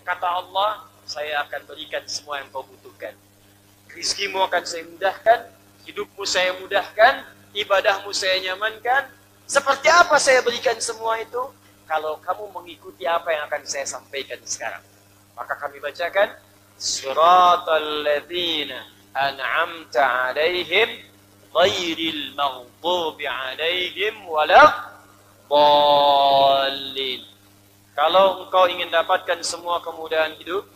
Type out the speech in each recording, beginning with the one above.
Kata Allah, saya akan berikan semua yang kau butuhkan. Rizkimu akan saya mudahkan, hidupmu saya mudahkan, ibadahmu saya nyamankan. Seperti apa saya berikan semua itu? Kalau kamu mengikuti apa yang akan saya sampaikan sekarang. Maka kami bacakan, Siratal ladzina an'amta alaihim ghairil maghdubi alaihim waladdallin. Kalau engkau ingin dapatkan semua kemudahan hidup,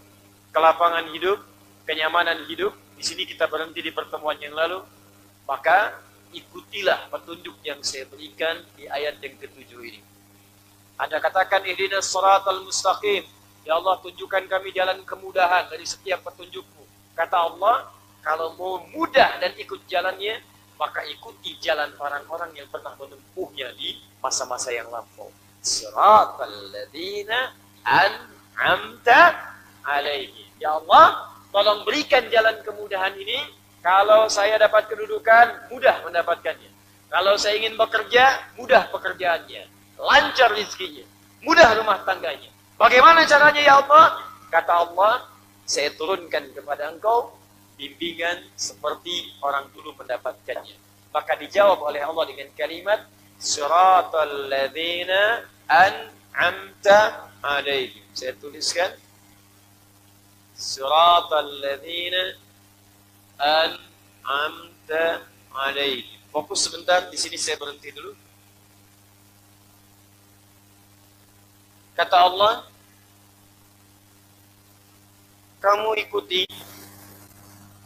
kelapangan hidup, kenyamanan hidup, di sini kita berhenti di pertemuan yang lalu, maka ikutilah petunjuk yang saya berikan di ayat yang ke-7 ini. Anda katakan, ihdinas siratal mustaqim. Ya Allah, tunjukkan kami jalan kemudahan dari setiap petunjukmu. Kata Allah, kalau mau mudah dan ikut jalannya, maka ikuti jalan orang-orang yang pernah menempuhnya di masa-masa yang lampau. Siratal ladzina an'amta alaihim. Ya Allah, tolong berikan jalan kemudahan ini. Kalau saya dapat kedudukan, mudah mendapatkannya. Kalau saya ingin bekerja, mudah pekerjaannya. Lancar rezekinya, mudah rumah tangganya. Bagaimana caranya ya Allah? Kata Allah, saya turunkan kepada engkau bimbingan seperti orang dulu mendapatkannya. Maka dijawab oleh Allah dengan kalimat Siratal ladzina an'amta alaihim. Saya tuliskan Siratal ladzina an'amta alaihim. Fokus sebentar, di sini saya berhenti dulu. Kata Allah, kamu ikuti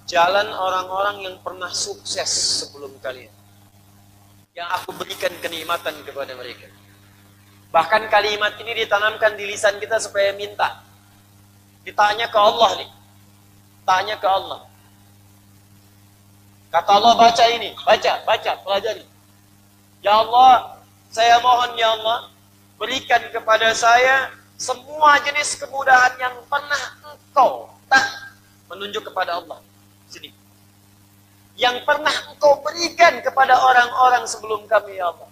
jalan orang-orang yang pernah sukses sebelum kalian, yang aku berikan kenikmatan kepada mereka. Bahkan kalimat ini ditanamkan di lisan kita supaya minta. Ditanya ke Allah nih. Tanya ke Allah. Kata Allah, baca ini. Baca, pelajari. Ya Allah, saya mohon ya Allah, berikan kepada saya semua jenis kemudahan yang pernah engkau menunjuk kepada Allah. Sini. Yang pernah engkau berikan kepada orang-orang sebelum kami ya Allah.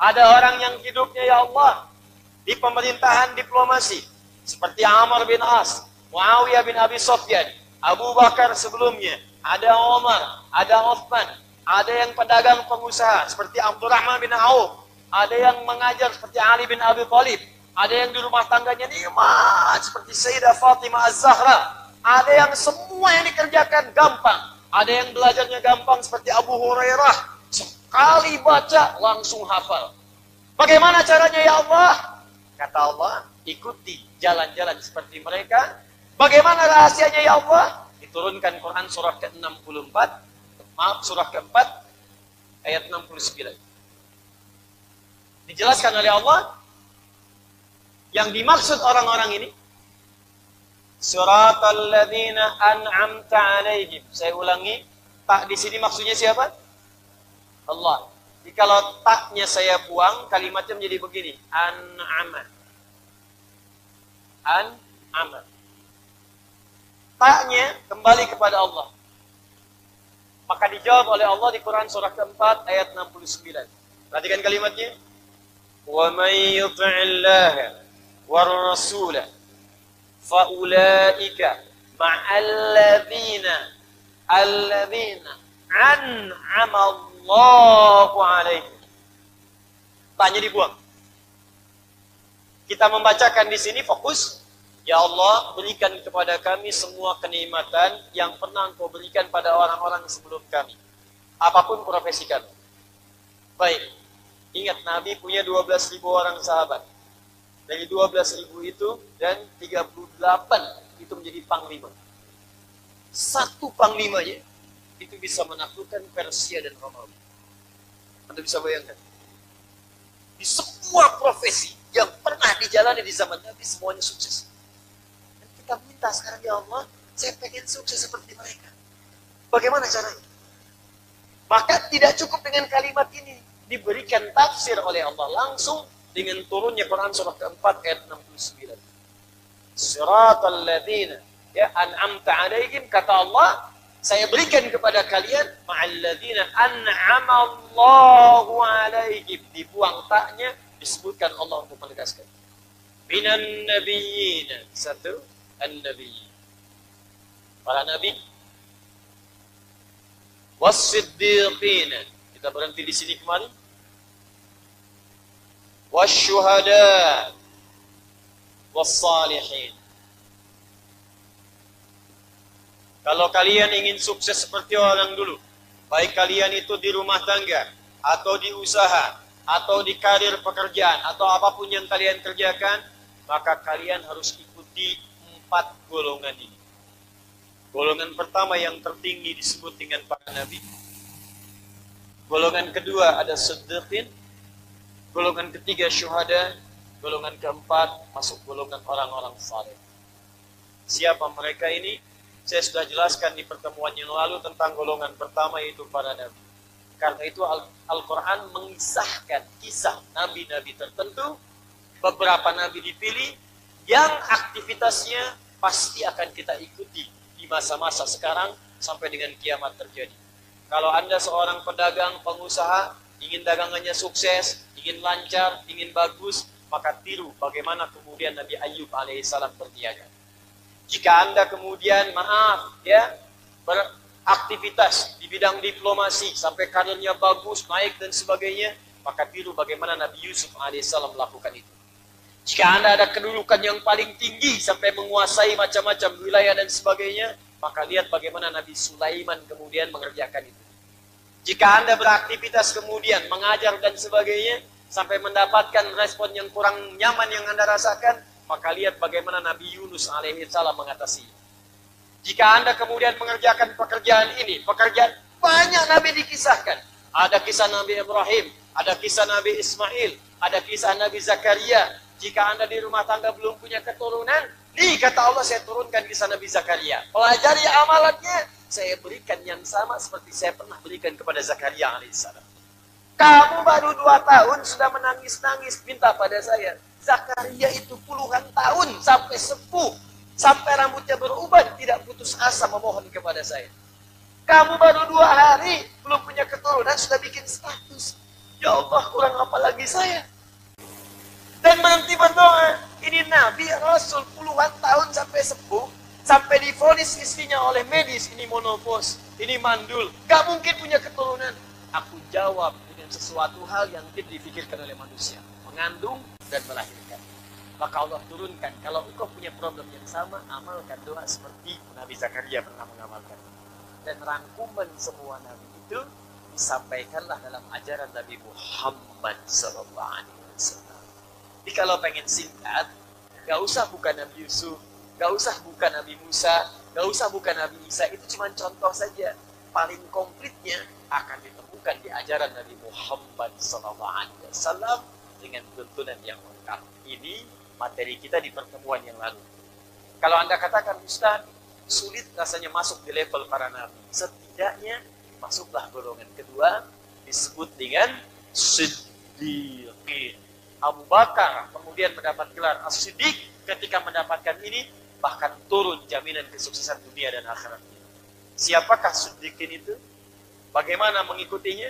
Ada orang yang hidupnya ya Allah di pemerintahan diplomasi seperti Amr bin As, Muawiyah bin Abi Sufyan, Abu Bakar sebelumnya, ada Umar, ada Uthman, ada yang pedagang pengusaha seperti Abdurrahman bin Auf, ada yang mengajar seperti Ali bin Abi Thalib, ada yang di rumah tangganya nikmat seperti Sayyidah Fatimah Az-Zahra, ada yang semua yang dikerjakan gampang, ada yang belajarnya gampang seperti Abu Hurairah, sekali baca langsung hafal. Bagaimana caranya ya Allah? Kata Allah, ikuti jalan-jalan seperti mereka. Bagaimana rahasianya ya Allah? Diturunkan Quran surah ke-64, surah ke-4 ayat 69. Dijelaskan oleh Allah yang dimaksud orang-orang ini Siratal ladzina an'amta alaihim. Saya ulangi, tak di sini maksudnya siapa? Allah. Jadi kalau taknya saya buang, kalimatnya menjadi begini. An'ama. An'ama. Taknya kembali kepada Allah. Maka dijawab oleh Allah di Quran surah ke-4 ayat 69. Perhatikan kalimatnya. Wa may yuti'illaha war rasulah fa ulaika ma'alladzina an'ama Allahu alaihim. Tanya dibuang. Kita membacakan di sini fokus. Ya Allah, berikan kepada kami semua kenikmatan yang pernah Engkau berikan pada orang-orang sebelum kami. Apapun profesi kami. Baik. Ingat, Nabi punya 12.000 orang sahabat. Dari 12.000 itu dan 38 itu menjadi panglima. Satu panglimanya itu bisa menaklukkan Persia dan Romawi. Anda bisa bayangkan. Di semua profesi yang pernah dijalani di zaman Nabi semuanya sukses. Dan kita minta sekarang, ya Allah, saya pengen sukses seperti mereka. Bagaimana caranya? Maka tidak cukup dengan kalimat ini. Diberikan tafsir oleh Allah langsung dengan turunnya Quran surah ke-4 ayat 69. Siratal ladzina an'amta alaihim, kata Allah, saya berikan kepada kalian ma'alladzina an'ama Allahu alaihim. Dibuang taknya, disebutkan Allah untuk menegaskan. minan nabiyyin. Satu, an-nabiyyin. Para nabi. Was-siddiqin. Kita berhenti di sini kemarin. Was-syuhada. Was-salihin. Kalau kalian ingin sukses seperti orang dulu, baik kalian itu di rumah tangga, atau di usaha, atau di karir pekerjaan, atau apapun yang kalian kerjakan, maka kalian harus ikuti 4 golongan ini. Golongan pertama yang tertinggi disebut dengan para nabi. Golongan kedua ada siddiqin. Golongan ketiga syuhada. Golongan keempat masuk golongan orang-orang saleh. Siapa mereka ini? Saya sudah jelaskan di pertemuan yang lalu tentang golongan pertama, yaitu para nabi. Karena itu Al-Quran mengisahkan kisah nabi-nabi tertentu. Beberapa nabi dipilih yang aktivitasnya pasti akan kita ikuti di masa-masa sekarang sampai dengan kiamat terjadi. Kalau Anda seorang pedagang, pengusaha, ingin dagangannya sukses, ingin lancar, ingin bagus, maka tiru bagaimana kemudian Nabi Ayyub alaihissalam berniaga. Jika Anda kemudian beraktivitas di bidang diplomasi sampai karirnya bagus, naik dan sebagainya, maka tiru bagaimana Nabi Yusuf alaihissalam melakukan itu. Jika Anda ada kedudukan yang paling tinggi sampai menguasai macam-macam wilayah dan sebagainya, maka lihat bagaimana Nabi Sulaiman kemudian mengerjakan itu. Jika Anda beraktivitas kemudian mengajar dan sebagainya sampai mendapatkan respon yang kurang nyaman yang Anda rasakan, maka lihat bagaimana Nabi Yunus alaihissalam mengatasi. Jika Anda kemudian mengerjakan pekerjaan ini, pekerjaan banyak Nabi dikisahkan. Ada kisah Nabi Ibrahim, ada kisah Nabi Ismail, ada kisah Nabi Zakaria. Jika Anda di rumah tangga belum punya keturunan, nih kata Allah, saya turunkan kisah Nabi Zakaria. Pelajari amalannya, saya berikan yang sama seperti saya pernah berikan kepada Zakaria alaihissalam. Kamu baru 2 tahun sudah menangis-nangis minta pada saya. Zakaria itu puluhan tahun sampai sepuh, sampai rambutnya beruban, tidak putus asa memohon kepada saya. Kamu baru 2 hari belum punya keturunan sudah bikin status. Ya Allah, kurang apa lagi saya? Dan berhenti berdoa. Ini Nabi Rasul puluhan tahun sampai sepuh, sampai divonis istrinya oleh medis, ini monopos, ini mandul, gak mungkin punya keturunan. Aku jawab dengan sesuatu hal yang tidak dipikirkan oleh manusia, mengandung dan melahirkan. Maka Allah turunkan, kalau engkau punya problem yang sama, amalkan doa seperti Nabi Zakaria pernah mengamalkan. Dan rangkuman semua Nabi itu disampaikanlah dalam ajaran Nabi Muhammad SAW. Jadi kalau pengen singkat, gak usah buka Nabi Yusuf, gak usah buka Nabi Musa, gak usah buka Nabi Isa, itu cuma contoh saja. Paling komplitnya akan ditemukan di ajaran Nabi Muhammad SAW dengan tuntunan yang lengkap. Ini materi kita di pertemuan yang lalu. Kalau Anda katakan, Ustaz, sulit rasanya masuk di level para nabi, setidaknya masuklah golongan kedua, disebut dengan Siddiqin. Abu Bakar kemudian mendapat gelar As-Siddiq. Ketika mendapatkan ini, bahkan turun jaminan kesuksesan dunia dan akhiratnya. Siapakah Siddiqin itu? Bagaimana mengikutinya?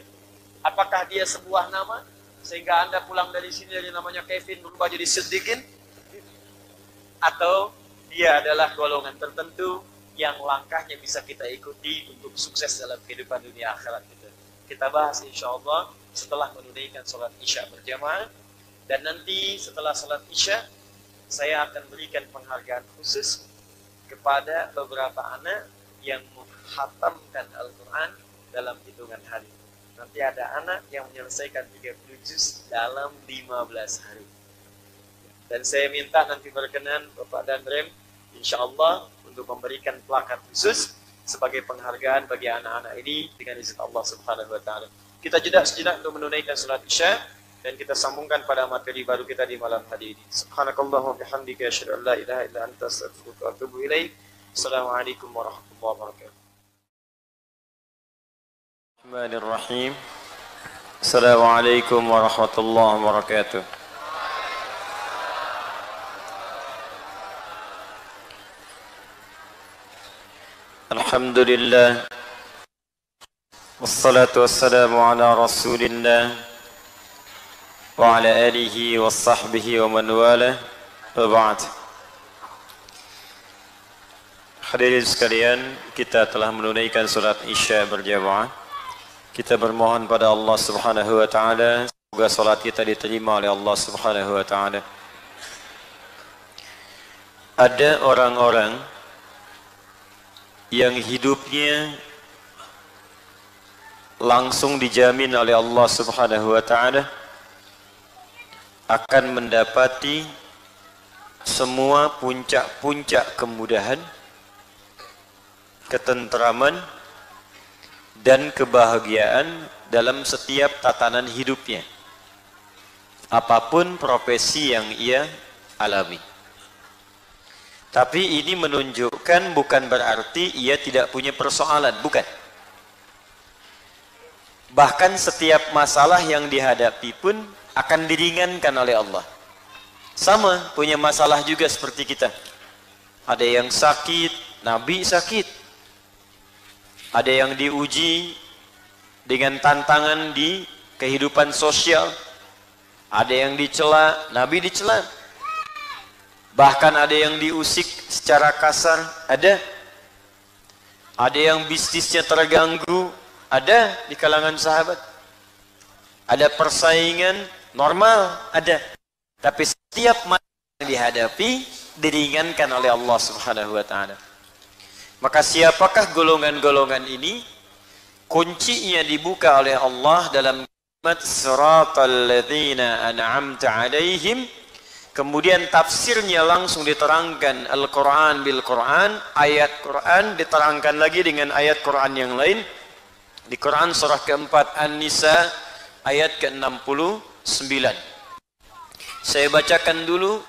Apakah dia sebuah nama sehingga Anda pulang dari sini dari namanya Kevin berubah jadi Siddiqin? Atau dia adalah golongan tertentu yang langkahnya bisa kita ikuti untuk sukses dalam kehidupan dunia akhirat kita. Kita bahas insya Allah setelah menunaikan sholat Isya berjamaah. Dan nanti setelah sholat Isya, saya akan berikan penghargaan khusus kepada beberapa anak yang menghatamkan Al-Quran dalam hitungan hari. Nanti ada anak yang menyelesaikan 30 juz dalam 15 hari. Dan saya minta nanti berkenan Bapak dan Rem, insya Allah untuk memberikan plakat khusus sebagai penghargaan bagi anak-anak ini dengan izin Allah Subhanahu Wa Taala. Kita jeda sejenak untuk menunaikan sholat Isya. Dan kita sambungkan pada materi baru kita di malam hari ini. Subhanakallahumma bihamdika asyhadu an la ilaha illa anta astaghfiruka wa atubu ilaik. Assalamualaikum warahmatullahi wabarakatuh. Bismillahirrahmanirrahim. Assalamualaikum warahmatullahi wabarakatuh. Alhamdulillah. Wassalatu wassalamu ala Rasulillah wa ala alihi wa sahbihi wa man wala. Ba'd. Hadirin sekalian, kita telah menunaikan salat Isya berjamaah. Kita bermohon pada Allah Subhanahu wa taala semoga salat kita diterima oleh Allah Subhanahu wa taala. Ada orang-orang yang hidupnya langsung dijamin oleh Allah Subhanahu wa taala akan mendapati semua puncak-puncak kemudahan, ketentraman dan kebahagiaan dalam setiap tatanan hidupnya, apapun profesi yang ia alami. Tapi ini menunjukkan bukan berarti ia tidak punya persoalan, bukan. Bahkan setiap masalah yang dihadapi pun akan diringankan oleh Allah. Sama, punya masalah juga seperti kita. Ada yang sakit, Nabi sakit. Ada yang diuji dengan tantangan di kehidupan sosial. Ada yang dicela, Nabi dicela. Bahkan ada yang diusik secara kasar, ada. Ada yang bisnisnya terganggu, ada di kalangan sahabat. Ada persaingan normal, ada. Tapi setiap masalah yang dihadapi diringankan oleh Allah Subhanahu wa taala. Maka siapakah golongan-golongan ini? Kuncinya dibuka oleh Allah dalam kalimat siratal ladzina an'amta 'alaihim. Kemudian tafsirnya langsung diterangkan Al-Qur'an bil Qur'an, ayat Qur'an diterangkan lagi dengan ayat Qur'an yang lain. Di Quran surah keempat An-Nisa ayat ke-69. Saya bacakan dulu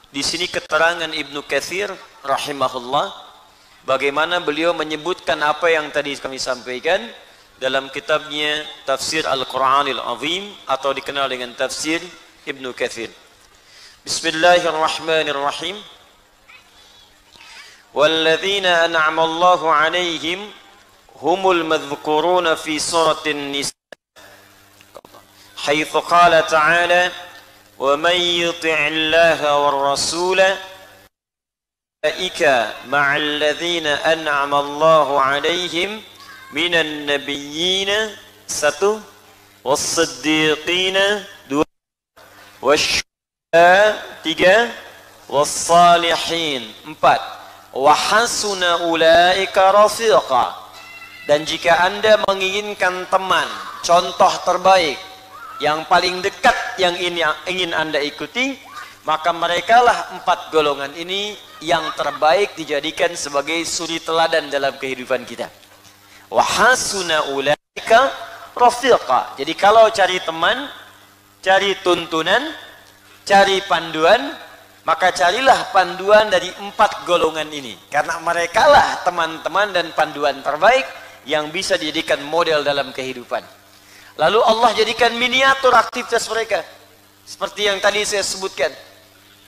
di sini keterangan Ibnu Katsir rahimahullah bagaimana beliau menyebutkan apa yang tadi kami sampaikan dalam kitabnya Tafsir Al-Qur'anil Azim atau dikenal dengan Tafsir Ibnu Katsir. Bismillahirrahmanirrahim. Walladzina an'ama Allahu 'alaihim humul madhkuruna fi suratin Nisa. Haitsu qala ta'ala وَمَنْ يُطِعِ اللَّهَ وَالرَّسُولَ أُولَئِكَ مَعَ الَّذِينَ أَنْعَمَ اللَّهُ عَلَيْهِمْ مِنَ النَّبِيِّينَ وَالصِّدِّيقِينَ وَالشُّهَدَاءِ وَالصَّالِحِينَ وَحَسُنَ أُولَئِكَ رَفِيقًا. Dan jika Anda menginginkan teman, contoh terbaik, yang paling dekat yang ingin Anda ikuti, maka merekalah 4 golongan ini yang terbaik dijadikan sebagai suri teladan dalam kehidupan kita. Wa hasuna ulaika rafiqa. Jadi kalau cari teman, cari tuntunan, cari panduan, maka carilah panduan dari 4 golongan ini, karena merekalah teman-teman dan panduan terbaik yang bisa dijadikan model dalam kehidupan. Lalu Allah jadikan miniatur aktivitas mereka. Seperti yang tadi saya sebutkan.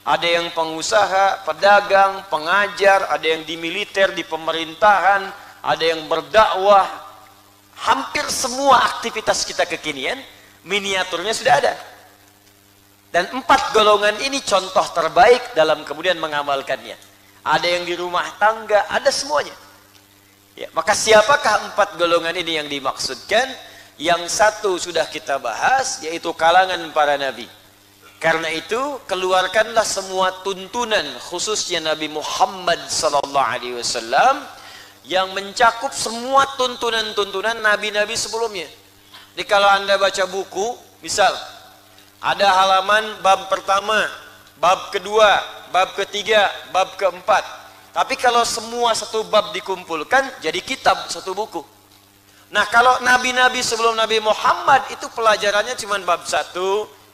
Ada yang pengusaha, pedagang, pengajar, ada yang di militer, di pemerintahan, ada yang berdakwah. Hampir semua aktivitas kita kekinian, miniaturnya sudah ada. Dan 4 golongan ini contoh terbaik dalam kemudian mengamalkannya. Ada yang di rumah tangga, ada semuanya. Ya, maka siapakah 4 golongan ini yang dimaksudkan? Yang satu sudah kita bahas, yaitu kalangan para nabi. Karena itu keluarkanlah semua tuntunan, khususnya Nabi Muhammad SAW, yang mencakup semua tuntunan-tuntunan nabi-nabi sebelumnya. Jadi kalau Anda baca buku, misal ada halaman bab pertama, bab kedua, bab ketiga, bab keempat. Tapi kalau semua satu bab dikumpulkan, jadi kitab satu buku. Nah, kalau nabi-nabi sebelum Nabi Muhammad itu pelajarannya cuma bab 1,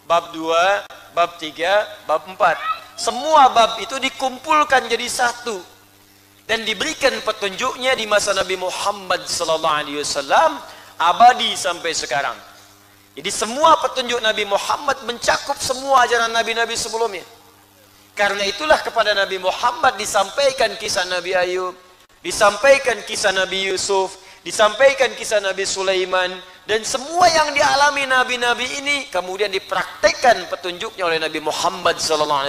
bab 2, bab 3, bab 4. Semua bab itu dikumpulkan jadi satu dan diberikan petunjuknya di masa Nabi Muhammad SAW abadi sampai sekarang. Jadi semua petunjuk Nabi Muhammad mencakup semua ajaran nabi-nabi sebelumnya. Karena itulah kepada Nabi Muhammad disampaikan kisah Nabi Ayub, disampaikan kisah Nabi Yusuf, disampaikan kisah Nabi Sulaiman, Dan semua yang dialami nabi-nabi ini kemudian dipraktekkan petunjuknya oleh Nabi Muhammad SAW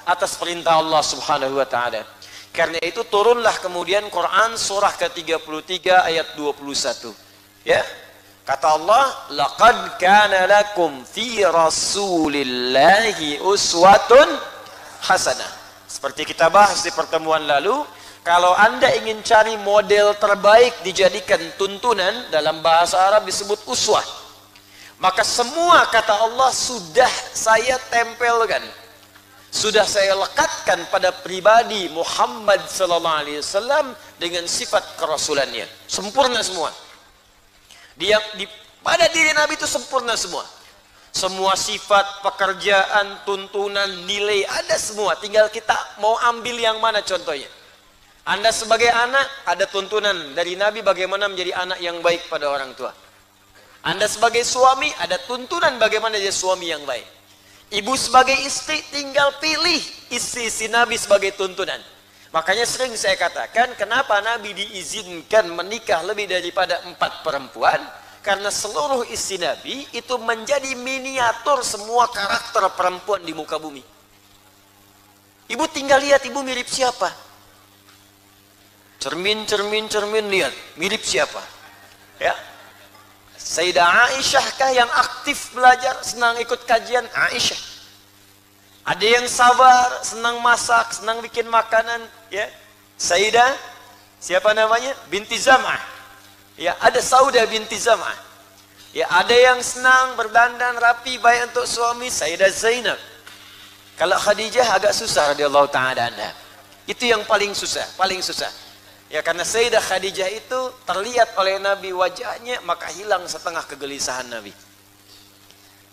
atas perintah Allah Subhanahu wa taala. Karena itu turunlah kemudian Quran surah ke-33 ayat 21. Ya. Kata Allah, "Laqad kana lakum fi Rasulillahi uswatun hasanah." Seperti kita bahas di pertemuan lalu, kalau Anda ingin cari model terbaik dijadikan tuntunan, dalam bahasa Arab disebut uswah. Maka semua kata Allah sudah saya tempelkan, sudah saya lekatkan pada pribadi Muhammad sallallahu alaihi wasallam dengan sifat kerasulannya. Sempurna semua. Pada diri Nabi itu sempurna semua. Semua sifat, pekerjaan, tuntunan, nilai ada semua. Tinggal kita mau ambil yang mana contohnya. Anda sebagai anak, ada tuntunan dari Nabi bagaimana menjadi anak yang baik pada orang tua. Anda sebagai suami, ada tuntunan bagaimana jadi suami yang baik. Ibu sebagai istri, tinggal pilih isi Nabi sebagai tuntunan. Makanya sering saya katakan, kenapa Nabi diizinkan menikah lebih daripada 4 perempuan? Karena seluruh isi Nabi itu menjadi miniatur semua karakter perempuan di muka bumi. Ibu tinggal lihat, ibu mirip siapa? Cermin, lihat. Mirip siapa? Ya. Sayyidah Aisyah kah yang aktif belajar, senang ikut kajian? Aisyah. Ada yang sabar, senang masak, senang bikin makanan. Ya. Sayyidah, siapa namanya? Binti Zam'ah. Ya, ada Saudah binti Zam'ah. Ya, ada yang senang berdandan rapi baik untuk suami, Sayyidah Zainab. Kalau Khadijah agak susah radhiyallahu ta'ala anha. Itu yang paling susah, paling susah. Ya, karena Sayyidah Khadijah itu terlihat oleh Nabi wajahnya, maka hilang setengah kegelisahan Nabi.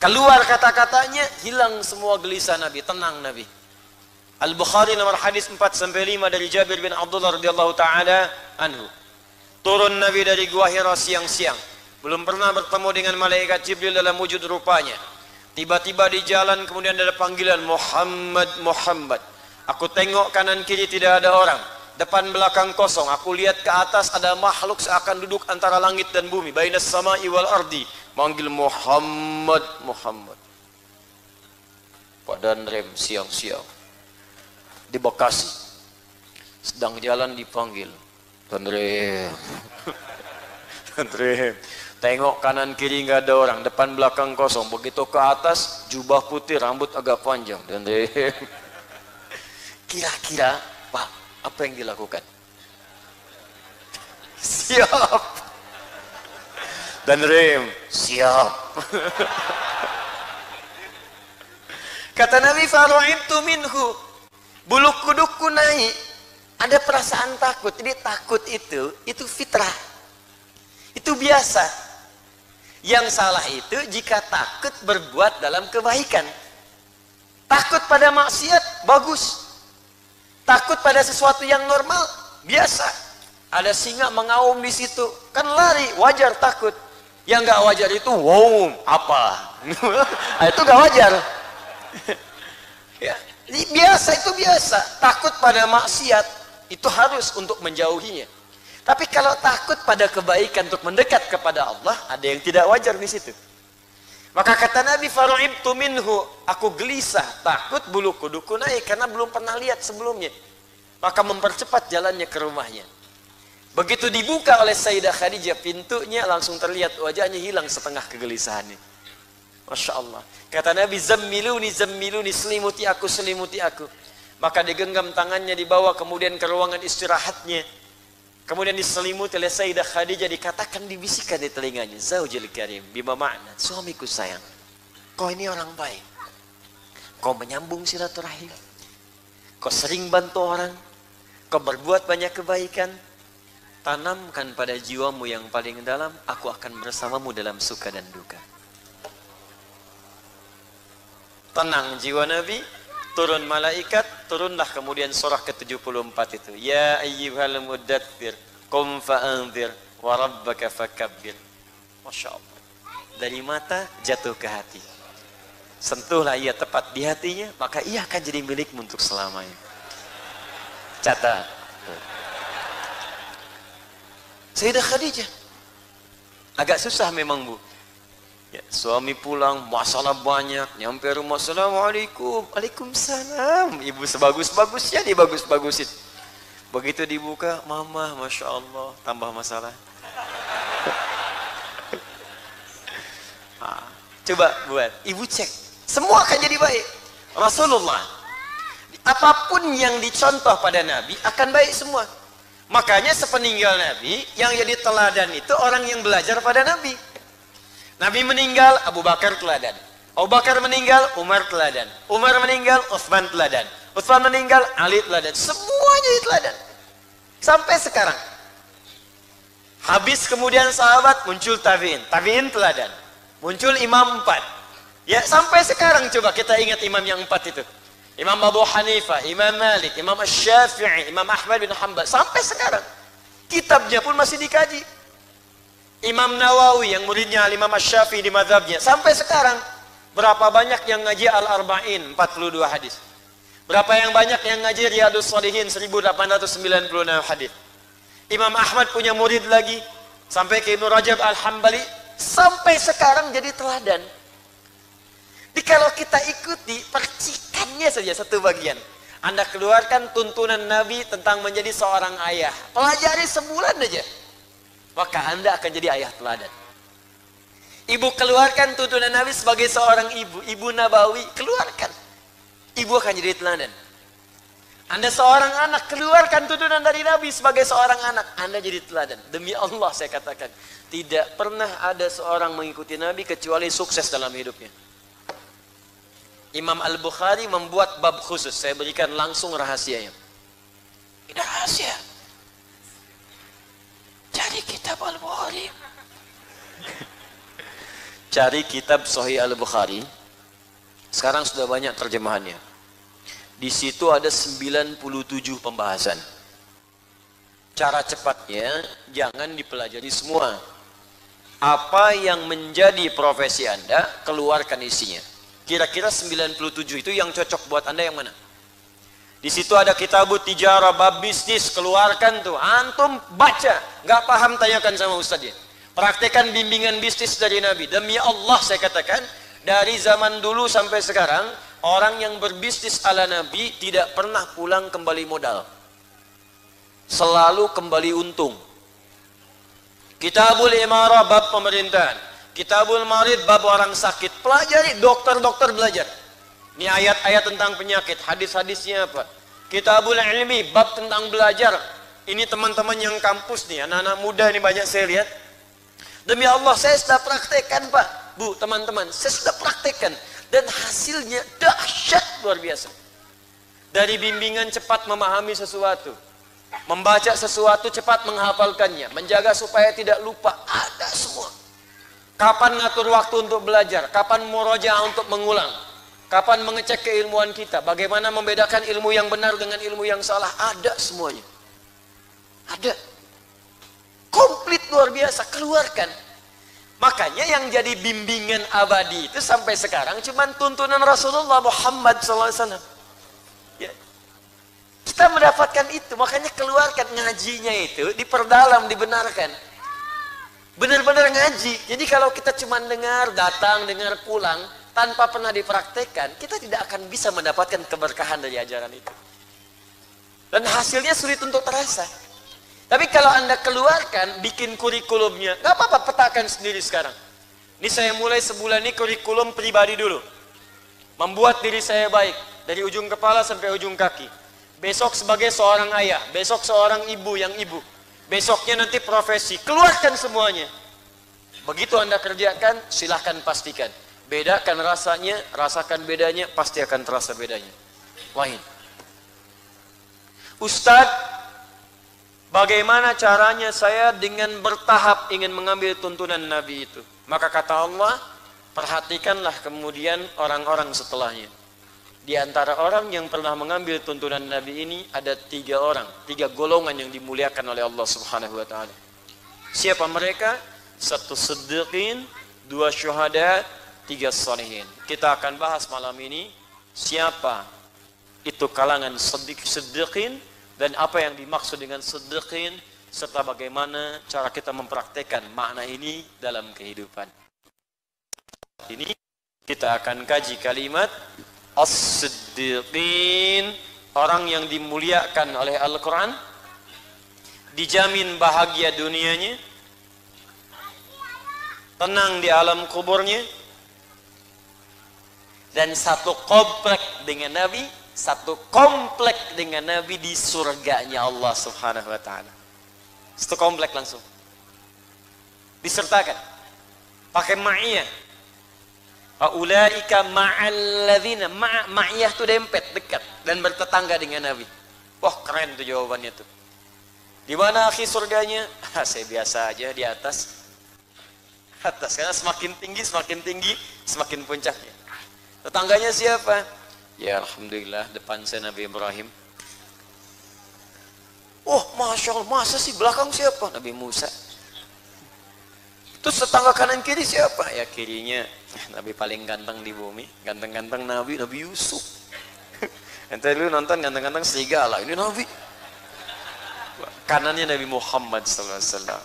Keluar kata-katanya, hilang semua gelisah Nabi, tenang Nabi. Al-Bukhari nomor hadis 4-5 dari Jabir bin Abdullah radhiyallahu ta'ala anhu. Turun Nabi dari Gua Hira siang-siang. Belum pernah bertemu dengan malaikat Jibril dalam wujud rupanya. Tiba-tiba di jalan kemudian ada panggilan, Muhammad, Muhammad. Aku tengok kanan kiri tidak ada orang. Depan belakang kosong. Aku lihat ke atas ada makhluk seakan duduk antara langit dan bumi. Bainas sama'i wal ardi. Manggil Muhammad, Muhammad. Pak Danrem siang-siang di Bekasi. Sedang jalan dipanggil. Danrem. Danrem. Tengok kanan kiri nggak ada orang. Depan belakang kosong. Begitu ke atas jubah putih, rambut agak panjang. Danrem. Kira-kira Pak, apa yang dilakukan? Siap. Dan Rem, siap. Kata Nabi, faru'ibtu minhu. Bulu kudukku naik. Ada perasaan takut. Jadi takut itu fitrah. Itu biasa. Yang salah itu jika takut berbuat dalam kebaikan. Takut pada maksiat, bagus. Takut pada sesuatu yang normal, biasa. Ada singa mengaum di situ, kan lari, wajar takut. Yang nggak wajar itu, wow, apa? Itu nggak wajar. Ya, biasa itu biasa. Takut pada maksiat itu harus untuk menjauhinya. Tapi kalau takut pada kebaikan untuk mendekat kepada Allah, ada yang tidak wajar di situ. Maka kata Nabi, faru'ibtu minhu, aku gelisah, takut bulu kuduku naik karena belum pernah lihat sebelumnya. Maka mempercepat jalannya ke rumahnya. Begitu dibuka oleh Sayyidah Khadijah pintunya, langsung terlihat wajahnya hilang setengah kegelisahannya. Masya Allah. Kata Nabi, zammiluni, zammiluni, selimuti aku, selimuti aku. Maka digenggam tangannya, dibawa kemudian ke ruangan istirahatnya. Kemudian diselimuti oleh Sayyidah Khadijah, dikatakan, dibisikkan di telinganya, Zaujil Karim, bima ma'na, suamiku sayang, kau ini orang baik, kau menyambung silaturahim, kau sering bantu orang, kau berbuat banyak kebaikan, tanamkan pada jiwamu yang paling dalam, aku akan bersamamu dalam suka dan duka. Tenang jiwa Nabi. Turun malaikat, turunlah kemudian surah ke-74 itu. Ya ayyuhal muddaththir, qum fa'anzir, wa rabbaka fakabbir. Masya Allah. Dari mata jatuh ke hati. Sentuhlah ia tepat di hatinya, maka ia akan jadi milikmu untuk selamanya. Catat. Sayyidah Khadijah. Agak susah memang, Bu. Ya, suami pulang, masalah banyak, nyampe rumah, Assalamualaikum, Waalaikumsalam. Ibu sebagus-bagusnya dibagus-bagusin. Begitu dibuka, Mama, Masya Allah, tambah masalah. Coba buat, ibu cek, semua akan jadi baik. Rasulullah, apapun yang dicontoh pada Nabi akan baik semua. Makanya sepeninggal Nabi, yang jadi teladan itu orang yang belajar pada Nabi. Nabi meninggal, Abu Bakar teladan. Abu Bakar meninggal, Umar teladan. Umar meninggal, Utsman teladan. Utsman meninggal, Ali teladan. Semuanya teladan. Sampai sekarang. Habis kemudian sahabat, muncul tabi'in. Tabi'in teladan. Muncul imam 4. Ya, sampai sekarang coba kita ingat imam yang 4 itu. Imam Abu Hanifah, Imam Malik, Imam Syafi'i, Imam Ahmad bin Hanbal. Sampai sekarang. Kitabnya pun masih dikaji. Imam Nawawi yang muridnya Imam Syafi'i di mazhabnya. Sampai sekarang. Berapa banyak yang ngaji Al-Arba'in, 42 hadis. Berapa yang banyak yang ngaji Riyadus Shalihin, 1896 hadis. Imam Ahmad punya murid lagi. Sampai ke Ibnu Rajab Al-Hambali. Sampai sekarang jadi teladan. Jadi kalau kita ikuti percikannya saja satu bagian. Anda keluarkan tuntunan Nabi tentang menjadi seorang ayah. Pelajari sebulan aja. Maka Anda akan jadi ayah teladan. Ibu keluarkan tuntunan Nabi sebagai seorang ibu. Ibu Nabawi, keluarkan. Ibu akan jadi teladan. Anda seorang anak, keluarkan tuntunan dari Nabi sebagai seorang anak. Anda jadi teladan. Demi Allah saya katakan. Tidak pernah ada seorang mengikuti Nabi kecuali sukses dalam hidupnya. Imam Al-Bukhari membuat bab khusus. Saya berikan langsung rahasianya. Ini rahasia. Cari kitab Al-Bukhari. Cari kitab Sahih Al-Bukhari. Sekarang sudah banyak terjemahannya. Di situ ada 97 pembahasan. Cara cepatnya, jangan dipelajari semua. Apa yang menjadi profesi Anda, keluarkan isinya. Kira-kira 97 itu yang cocok buat Anda yang mana? Di situ ada kitabut tijarah, bab bisnis, keluarkan tuh. Antum baca, nggak paham tanyakan sama ustadznya. Praktekan bimbingan bisnis dari Nabi. Demi Allah saya katakan, dari zaman dulu sampai sekarang, orang yang berbisnis ala Nabi tidak pernah pulang kembali modal. Selalu kembali untung. Kitabul Imarah bab pemerintahan. Kitabul Marid bab orang sakit. Pelajari, dokter-dokter belajar. Ini ayat-ayat tentang penyakit, hadis-hadisnya apa. Kitabul Ilmi, bab tentang belajar. Ini teman-teman yang kampus nih, anak-anak muda ini banyak saya lihat. Demi Allah, saya sudah praktekkan Pak, Bu, teman-teman. Saya sudah praktekkan. Dan hasilnya dahsyat luar biasa. Dari bimbingan cepat memahami sesuatu. Membaca sesuatu cepat menghafalkannya. Menjaga supaya tidak lupa. Ada semua. Kapan ngatur waktu untuk belajar. Kapan murojaah untuk mengulang. Kapan mengecek keilmuan kita? Bagaimana membedakan ilmu yang benar dengan ilmu yang salah? Ada semuanya. Ada. Komplit luar biasa. Keluarkan. Makanya yang jadi bimbingan abadi itu sampai sekarang cuman tuntunan Rasulullah Muhammad SAW. Ya. Kita mendapatkan itu. Makanya keluarkan ngajinya itu. Diperdalam, dibenarkan. Benar-benar ngaji. Jadi kalau kita cuman dengar, datang, dengar, pulang. Tanpa pernah dipraktekkan, kita tidak akan bisa mendapatkan keberkahan dari ajaran itu. Dan hasilnya sulit untuk terasa. Tapi kalau Anda keluarkan, bikin kurikulumnya, nggak apa-apa, petakan sendiri sekarang. Ini saya mulai sebulan ini kurikulum pribadi dulu. Membuat diri saya baik, dari ujung kepala sampai ujung kaki. Besok sebagai seorang ayah, besok seorang ibu yang ibu. Besoknya nanti profesi, keluarkan semuanya. Begitu Anda kerjakan, silahkan pastikan. Bedakan rasanya, rasakan bedanya, pasti akan terasa bedanya. Wahid. Ustadz, bagaimana caranya saya dengan bertahap ingin mengambil tuntunan Nabi itu? Maka kata Allah, perhatikanlah kemudian orang-orang setelahnya. Di antara orang yang pernah mengambil tuntunan Nabi ini ada 3 orang, 3 golongan yang dimuliakan oleh Allah Subhanahu wa taala. Siapa mereka? 1 siddiqin, 2 syuhada, 3 sholihin. Kita akan bahas malam ini siapa itu kalangan siddiqin dan apa yang dimaksud dengan siddiqin, serta bagaimana cara kita mempraktekkan makna ini dalam kehidupan. Ini kita akan kaji kalimat as-siddiqin, orang yang dimuliakan oleh Al-Quran, dijamin bahagia dunianya, tenang di alam kuburnya, dan satu komplek dengan Nabi, satu komplek dengan Nabi di surganya Allah Subhanahu wa ta'ala. Satu komplek langsung disertakan pakai ma'iyah. Ulaika ma'alladzina, ma'iyah itu dempet, dekat dan bertetangga dengan Nabi. Wah, keren tuh jawabannya tuh. Di mana akhi surganya? Saya biasa aja di atas. Karena semakin tinggi semakin puncaknya. Tetangganya siapa? Ya alhamdulillah, depan saya Nabi Ibrahim. Oh, Masya Allah, masa sih belakang siapa? Nabi Musa. Terus tetangga kanan kiri siapa? Ya kirinya Nabi paling ganteng di bumi, ganteng-ganteng Nabi Yusuf. Ente lu nonton ganteng-ganteng serigala, ini Nabi. Kanannya Nabi Muhammad SAW.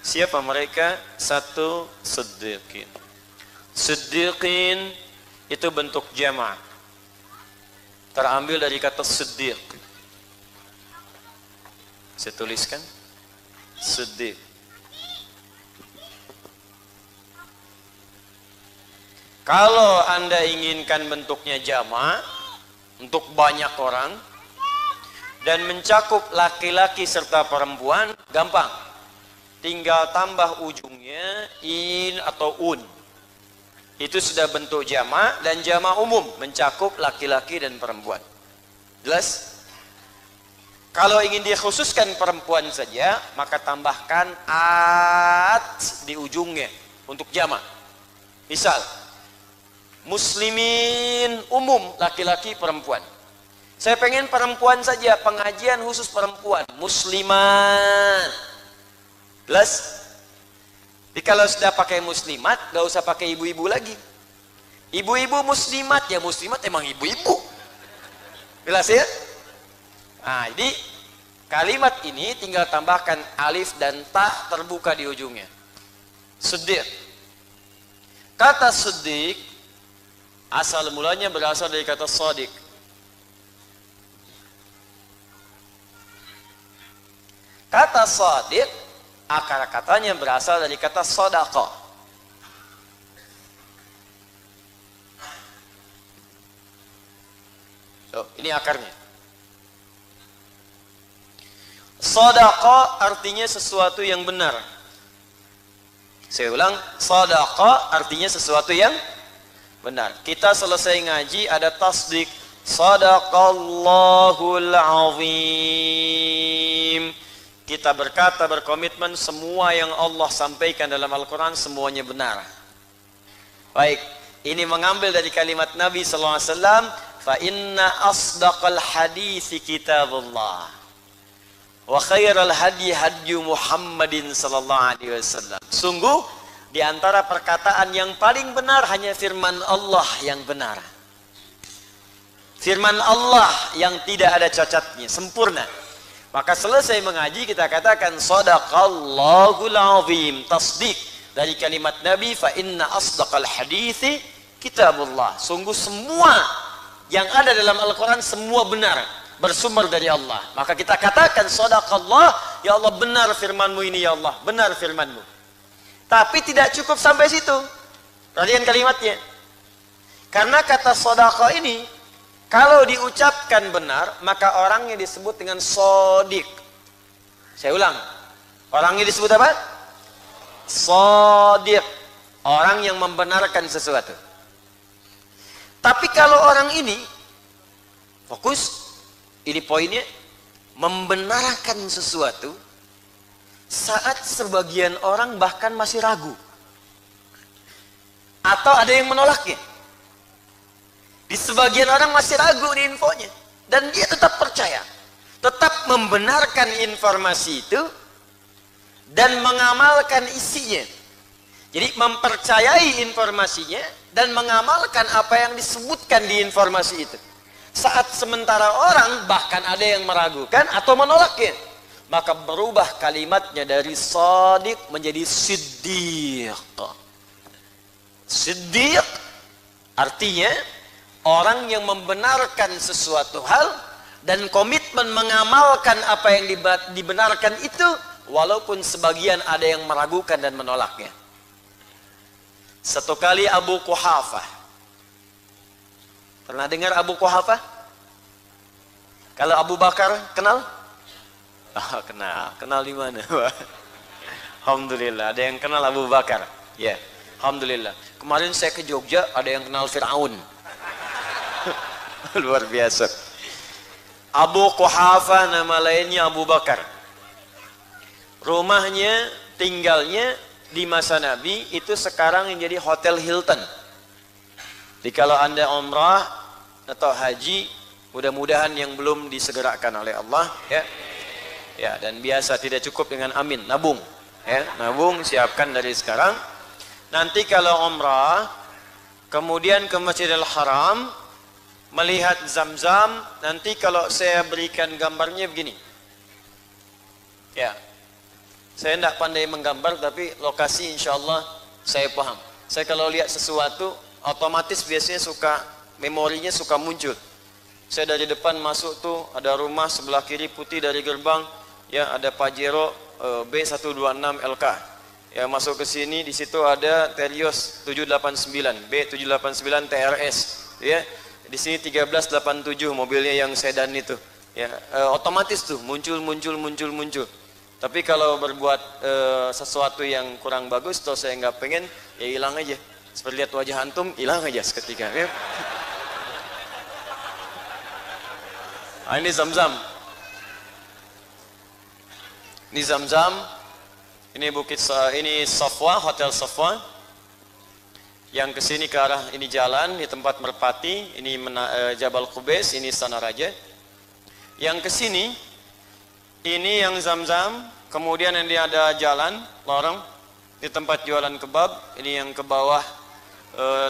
Siapa mereka? Satu, siddiqin. Siddiqin itu bentuk jama', terambil dari kata siddiq. Saya tuliskan siddiq. Kalau Anda inginkan bentuknya jama' untuk banyak orang dan mencakup laki-laki serta perempuan, gampang. Tinggal tambah ujungnya in atau un. Itu sudah bentuk jama', dan jama' umum mencakup laki-laki dan perempuan. Jelas? Kalau ingin dikhususkan perempuan saja, maka tambahkan at di ujungnya untuk jama'. Misal, muslimin umum, laki-laki perempuan. Saya pengen perempuan saja, pengajian khusus perempuan, muslimat. Jelas? Jadi kalau sudah pakai muslimat, gak usah pakai ibu-ibu lagi. Ibu-ibu muslimat, ya muslimat emang ibu-ibu. Jelas ya? Nah, jadi kalimat ini tinggal tambahkan alif dan ta terbuka di ujungnya. Siddiq. Kata siddiq asal mulanya berasal dari kata shadiq. Kata shadiq akar katanya berasal dari kata shadaqah. Ini akarnya. Shadaqah artinya sesuatu yang benar. Saya ulang, shadaqah artinya sesuatu yang benar. Kita selesai ngaji ada tasdik. Shadaqallahul azim. Kita berkata, berkomitmen semua yang Allah sampaikan dalam Al-Quran semuanya benar. Baik, ini mengambil dari kalimat Nabi SAW. Fa inna asdaqal hadithi kitabullah wa khairal hadi hadyu Muhammadin sallallahu alaihi wasallam. Sungguh di antara perkataan yang paling benar hanya firman Allah yang benar. Firman Allah yang tidak ada cacatnya, sempurna. Maka selesai mengaji kita katakan shadaqallahul azim, tasdik dari kalimat Nabi, fa inna asdaqal hadithi kitabullah. Sungguh semua yang ada dalam Al-Quran semua benar, bersumber dari Allah. Maka kita katakan shadaqallah, ya Allah benar firmanmu ini ya Allah, benar firmanmu. Tapi tidak cukup sampai situ. Perhatikan kalimatnya. Karena kata shadaqah ini kalau diucapkan benar, maka orangnya disebut dengan shadiq. Saya ulang. Orangnya disebut apa? Shadiq. Orang yang membenarkan sesuatu. Tapi kalau orang ini fokus, ini poinnya, membenarkan sesuatu saat sebagian orang bahkan masih ragu atau ada yang menolaknya. Di sebagian orang masih ragu di infonya dan dia tetap percaya, tetap membenarkan informasi itu dan mengamalkan isinya. Jadi mempercayai informasinya dan mengamalkan apa yang disebutkan di informasi itu. Saat sementara orang bahkan ada yang meragukan atau menolaknya. maka berubah kalimatnya dari shadiq menjadi siddiq. Siddiq artinya orang yang membenarkan sesuatu hal dan komitmen mengamalkan apa yang dibenarkan itu, walaupun sebagian ada yang meragukan dan menolaknya. Satu kali Abu Quhafah, pernah dengar Abu Quhafah? Kalau Abu Bakar kenal? Oh, kenal di mana? Alhamdulillah, ada yang kenal Abu Bakar. Ya, alhamdulillah. Kemarin saya ke Jogja, ada yang kenal Fir'aun. Luar biasa. Abu Quhafah nama lainnya Abu Bakar. Rumahnya, tinggalnya di masa Nabi itu sekarang yang jadi Hotel Hilton. Jadi kalau Anda umrah atau haji, mudah-mudahan yang belum disegerakan oleh Allah, ya. Ya, dan biasa tidak cukup dengan amin, nabung, ya, nabung, siapkan dari sekarang. Nanti kalau umrah, kemudian ke Masjidil Haram, melihat Zam-Zam, nanti kalau saya berikan gambarnya begini. Ya, saya tidak pandai menggambar, tapi lokasi insya Allah saya paham. Saya kalau lihat sesuatu, otomatis biasanya suka, memorinya suka muncul. Saya dari depan masuk tuh, ada rumah sebelah kiri putih dari gerbang, ya ada Pajero B126 LK. Ya masuk ke sini, di situ ada Terios 789 B789 TRS. Ya di sini 1387 mobilnya yang sedan itu. Ya otomatis tuh muncul. Tapi kalau berbuat sesuatu yang kurang bagus, atau saya nggak pengen, ya hilang aja. Seperti lihat wajah antum, hilang aja seketika. Ya. Nah, ini Zam-Zam. Ini Zam-Zam. Ini ini Safwa, Hotel Safwa. Yang ke sini ke arah ini jalan, di tempat Merpati, ini Jabal Qubais, ini Sanaraja. Yang ke sini ini yang Zam-Zam, kemudian ini ada jalan lorong di tempat jualan kebab, ini yang ke bawah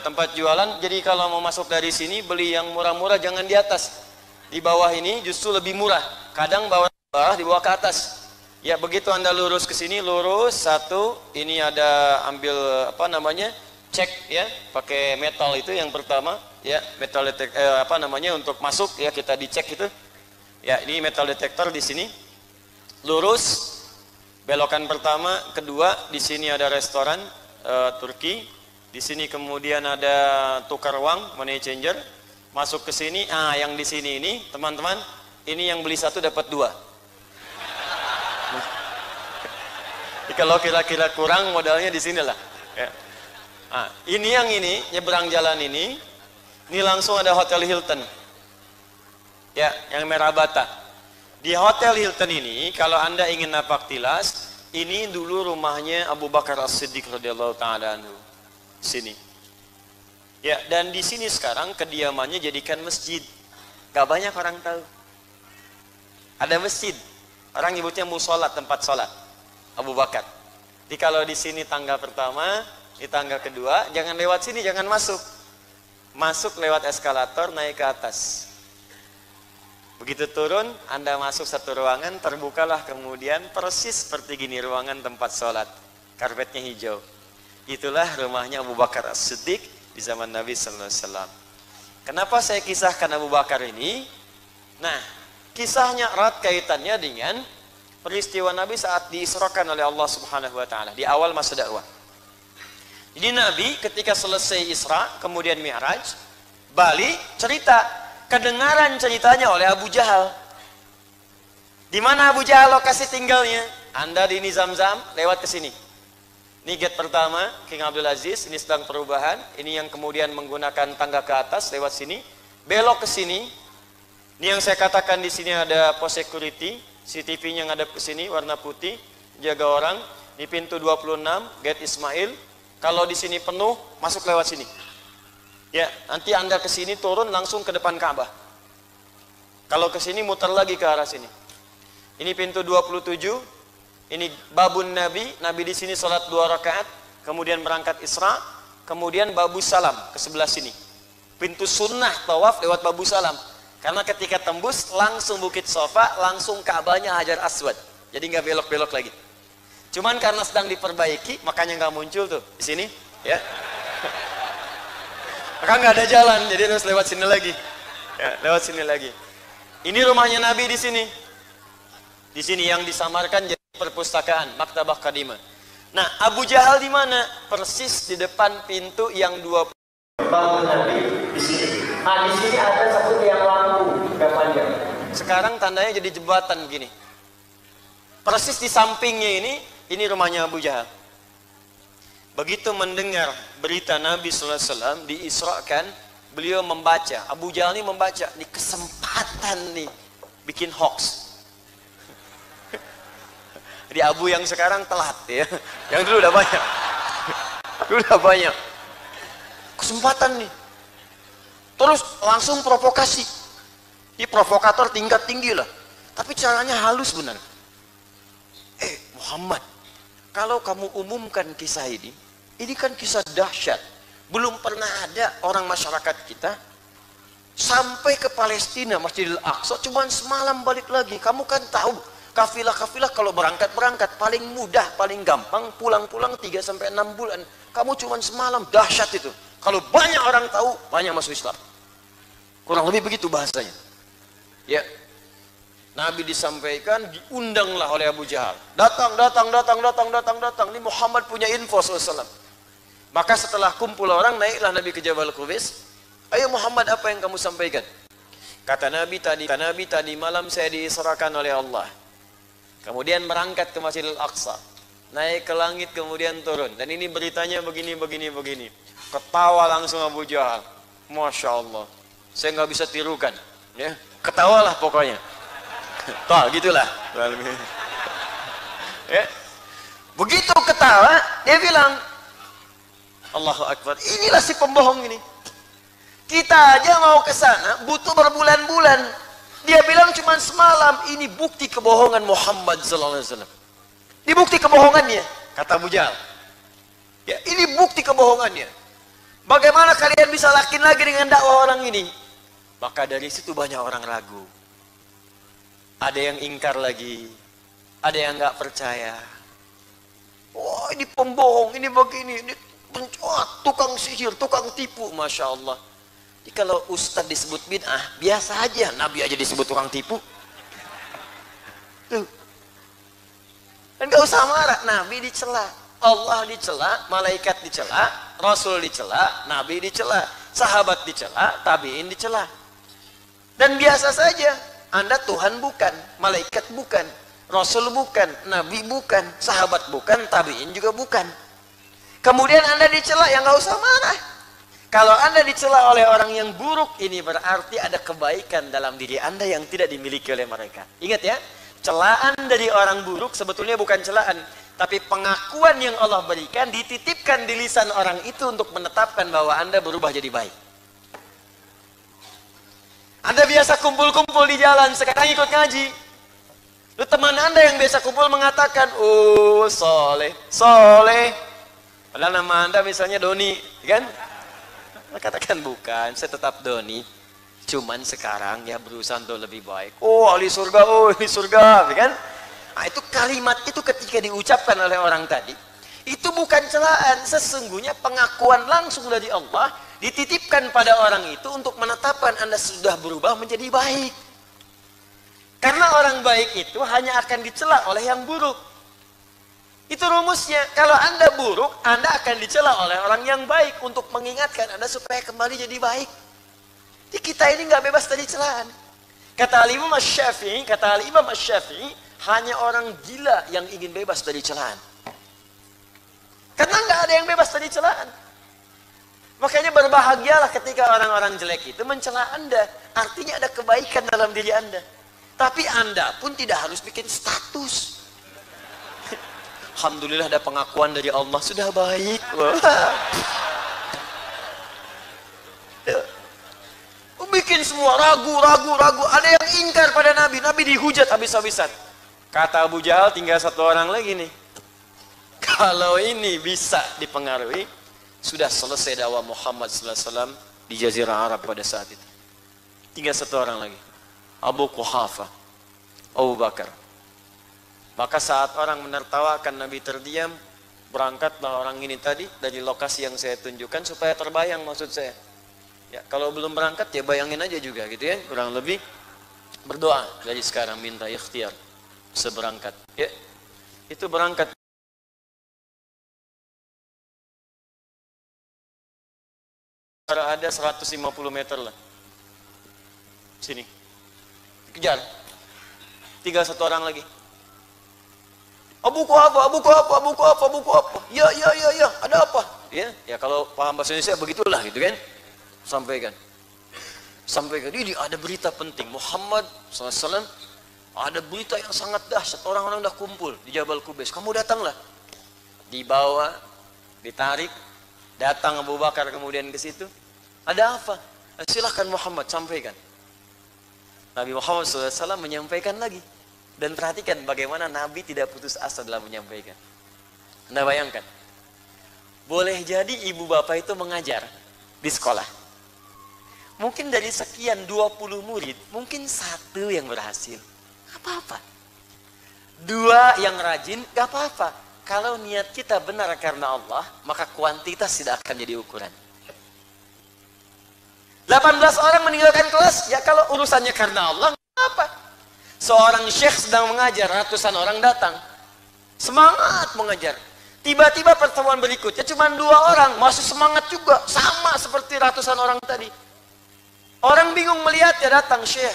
tempat jualan. Jadi kalau mau masuk dari sini beli yang murah-murah jangan di atas. Di bawah ini justru lebih murah. Kadang bawah dibawa ke atas. Ya begitu Anda lurus ke sini, lurus satu, ini ada ambil apa namanya? Cek ya, pakai metal itu yang pertama, ya, metal detektor untuk masuk ya, kita dicek itu. Ya, ini metal detektor di sini. Lurus belokan pertama, kedua, di sini ada restoran Turki. Di sini kemudian ada tukar uang, money changer. Masuk ke sini, yang di sini ini, teman-teman, ini yang beli satu dapat dua. Kalau kira-kira kurang modalnya di sinilah. Ya. Ini yang ini nyebrang jalan ini langsung ada Hotel Hilton. Ya, yang merah bata. Di Hotel Hilton ini, kalau Anda ingin napak tilas, ini dulu rumahnya Abu Bakar As-Siddiq radhiyallahu taala anhu. Sini. Ya, dan di sini sekarang kediamannya jadikan masjid. Gak banyak orang tahu. Ada masjid. Orang nyebutnya musola, tempat sholat. Abu Bakar. Jadi kalau di sini tangga pertama, di tangga kedua, jangan lewat sini, jangan masuk. Masuk lewat eskalator, naik ke atas. Begitu turun, Anda masuk satu ruangan, terbukalah kemudian persis seperti gini ruangan tempat sholat. Karpetnya hijau. Itulah rumahnya Abu Bakar As-Siddiq di zaman Nabi Sallallahu Alaihi Wasallam. Kenapa saya kisahkan Abu Bakar ini? Nah, kisahnya erat kaitannya dengan peristiwa Nabi saat diisrakan oleh Allah Subhanahu Wa Taala di awal masa dakwah. Jadi Nabi ketika selesai Isra, kemudian Mi'raj, balik cerita, kedengaran ceritanya oleh Abu Jahal. Di mana Abu Jahal lokasi tinggalnya? Anda di ini Zam-Zam, lewat ke sini. Ini gate pertama, King Abdul Aziz, ini sedang perubahan. Ini yang kemudian menggunakan tangga ke atas, lewat sini. Belok ke sini. Ini yang saya katakan di sini ada pos security, CCTV-nya yang ada ke sini, warna putih, jaga orang. Di pintu 26, gate Ismail. Kalau di sini penuh, masuk lewat sini. Ya, nanti Anda ke sini turun langsung ke depan Ka'bah. Kalau ke sini muter lagi ke arah sini. Ini pintu 27. Ini babun Nabi, Nabi di sini sholat 2 rakaat, kemudian berangkat Isra, kemudian Babu Salam ke sebelah sini. Pintu sunnah tawaf lewat Babu Salam. Karena ketika tembus langsung Bukit Sofa, langsung Ka'bahnya Hajar Aswad. Jadi nggak belok-belok lagi. Cuman karena sedang diperbaiki, makanya nggak muncul tuh di sini, ya. Maka nggak ada jalan, jadi harus lewat sini lagi. Ya, lewat sini lagi. Ini rumahnya Nabi di sini. Di sini yang disamarkan jadi perpustakaan, maktabah kadimah. Nah, Abu Jahal di mana? Persis di depan pintu yang 20 bangun Nabi di sini. Nah, di sini ada satu tiang lampu yang panjang. Sekarang tandanya jadi jembatan begini. Persis di sampingnya ini rumahnya Abu Jahal. Begitu mendengar berita Nabi SAW diisrakan, beliau membaca. Abu Jahal ini membaca, di kesempatan nih bikin hoax. Di Abu yang sekarang telat ya. Yang dulu udah banyak. Udah banyak. Kesempatan nih. Terus langsung provokasi. Ini provokator tingkat tinggi lah. Tapi caranya halus benar. Muhammad, kalau kamu umumkan kisah ini kan kisah dahsyat. Belum pernah ada orang masyarakat kita sampai ke Palestina, Masjidil Aqsa, cuman semalam balik lagi. Kamu kan tahu, kafilah-kafilah kalau berangkat paling mudah, paling gampang, pulang-pulang 3-6 bulan. Kamu cuman semalam, dahsyat itu. Kalau banyak orang tahu, banyak masuk Islam. Kurang lebih begitu bahasanya. Ya. Nabi disampaikan, diundanglah oleh Abu Jahal. Datang. Ini Muhammad punya info SAW. Maka setelah kumpul orang, naiklah Nabi ke Jabal Qubais. Ayo Muhammad, apa yang kamu sampaikan? Kata Nabi tadi malam saya diisrakan oleh Allah. Kemudian berangkat ke Masjidil Aqsa. Naik ke langit kemudian turun. Dan ini beritanya begini. Ketawa langsung Abu Jahal. Masya Allah. Saya nggak bisa tirukan. Ya, ketawalah pokoknya. Toh, gitulah. Ya. Begitu ketawa, dia bilang, Allahu Akbar, inilah si pembohong ini. Kita aja mau ke sana butuh berbulan-bulan. Dia bilang cuma semalam. Ini bukti kebohongan Muhammad sallallahu alaihi wasallam. Ini bukti kebohongannya, kata Abu Jahal. Ya, ini bukti kebohongannya. Bagaimana kalian bisa yakin lagi dengan dakwah orang ini? Maka dari situ banyak orang ragu. Ada yang ingkar lagi, ada yang nggak percaya. Wah, ini pembohong, ini begini, ini tukang sihir, tukang tipu, masya Allah. Jadi kalau ustadz disebut bid'ah, biasa aja. Nabi aja disebut tukang tipu. Tuh. Dan nggak usah marah. Nabi dicela, Allah dicela, malaikat dicela, Rasul dicela, Nabi dicela, sahabat dicela, tabiin dicela. Dan biasa saja. Anda Tuhan bukan, malaikat bukan, Rasul bukan, Nabi bukan, sahabat bukan, tabiin juga bukan. Kemudian Anda dicela, ya nggak usah marah. Kalau Anda dicela oleh orang yang buruk, ini berarti ada kebaikan dalam diri Anda yang tidak dimiliki oleh mereka. Ingat ya, celaan dari orang buruk sebetulnya bukan celaan, tapi pengakuan yang Allah berikan dititipkan di lisan orang itu untuk menetapkan bahwa Anda berubah jadi baik. Anda biasa kumpul-kumpul di jalan, sekarang ikut ngaji. Lalu teman Anda yang biasa kumpul mengatakan, oh soleh. Padahal nama Anda misalnya Doni, kan? Anda katakan bukan, saya tetap Doni. Cuman sekarang ya berusaha untuk lebih baik. Oh ahli surga, kan? Nah, itu kalimat itu ketika diucapkan oleh orang tadi, itu bukan celaan, sesungguhnya pengakuan langsung dari Allah dititipkan pada orang itu untuk menetapkan Anda sudah berubah menjadi baik. Karena orang baik itu hanya akan dicela oleh yang buruk. Itu rumusnya. Kalau Anda buruk, Anda akan dicela oleh orang yang baik untuk mengingatkan Anda supaya kembali jadi baik. Jadi kita ini nggak bebas dari celaan. Kata Imam Asy-Syafi'i, hanya orang gila yang ingin bebas dari celaan. Karena nggak ada yang bebas dari celaan. Makanya berbahagialah ketika orang-orang jelek itu mencela Anda. Artinya ada kebaikan dalam diri Anda. Tapi Anda pun tidak harus bikin status. Alhamdulillah ada pengakuan dari Allah, sudah baik. Bikin semua ragu. Ada yang ingkar pada Nabi. Nabi dihujat habis-habisan. Kata Abu Jahal, tinggal satu orang lagi nih. Kalau ini bisa dipengaruhi, sudah selesai dakwah Muhammad SAW di Jazirah Arab pada saat itu. Tinggal satu orang lagi, Abu Quhafah, Abu Bakar. Maka saat orang menertawakan Nabi terdiam, berangkatlah orang ini tadi dari lokasi yang saya tunjukkan supaya terbayang maksud saya. Ya, kalau belum berangkat ya bayangin aja juga gitu ya, kurang lebih berdoa dari sekarang minta ikhtiar seberangkat. Ya, itu berangkat. Ada 150 meter lah. Sini. Kejar. Tinggal satu orang lagi. Buku apa? Ya, ada apa? Ya kalau paham bahasa Indonesia begitulah gitu kan. Sampaikan. Ini ada berita penting. Muhammad SAW ada berita yang sangat dahsyat. Orang-orang dah kumpul di Jabal Qubais. Kamu datanglah. Dibawa, ditarik, datang Abu Bakar kemudian ke situ. Ada apa? Silahkan Muhammad sampaikan. Nabi Muhammad SAW menyampaikan lagi. Dan perhatikan bagaimana Nabi tidak putus asa dalam menyampaikan. Anda bayangkan. Boleh jadi ibu bapak itu mengajar di sekolah. Mungkin dari sekian 20 murid, mungkin satu yang berhasil. Gak apa-apa. Dua yang rajin, gak apa-apa. Kalau niat kita benar karena Allah, maka kuantitas tidak akan jadi ukuran. 18 orang meninggalkan kelas, ya kalau urusannya karena Allah, gak apa. Seorang syekh sedang mengajar, ratusan orang datang. Semangat mengajar. Tiba-tiba pertemuan berikutnya cuma 2 orang, masih semangat juga. Sama seperti ratusan orang tadi. Orang bingung melihat, ya datang, Syekh.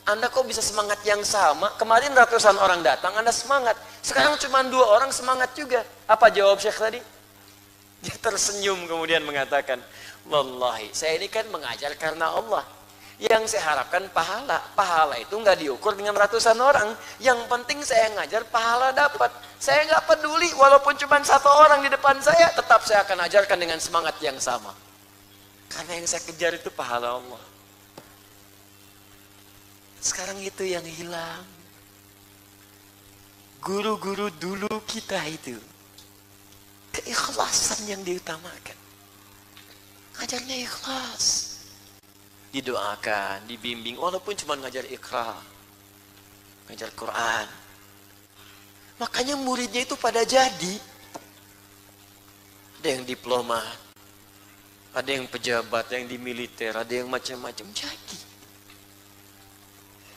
Anda kok bisa semangat yang sama? Kemarin ratusan orang datang, Anda semangat. Sekarang cuma 2 orang semangat juga. Apa jawab Syekh tadi? Dia tersenyum kemudian mengatakan, wallahi, saya ini kan mengajar karena Allah. Yang saya harapkan pahala. Pahala itu nggak diukur dengan ratusan orang. Yang penting saya ngajar, pahala dapat. Saya nggak peduli, walaupun cuma 1 orang di depan saya, tetap saya akan ajarkan dengan semangat yang sama. Karena yang saya kejar itu pahala Allah. Sekarang itu yang hilang. Guru-guru dulu kita itu, keikhlasan yang diutamakan. Ngajarnya ikhlas. Didoakan, dibimbing, walaupun cuma ngajar Iqra, ngajar Quran. Makanya muridnya itu pada jadi. Ada yang diplomat, ada yang pejabat, ada yang di militer, ada yang macam-macam jadi.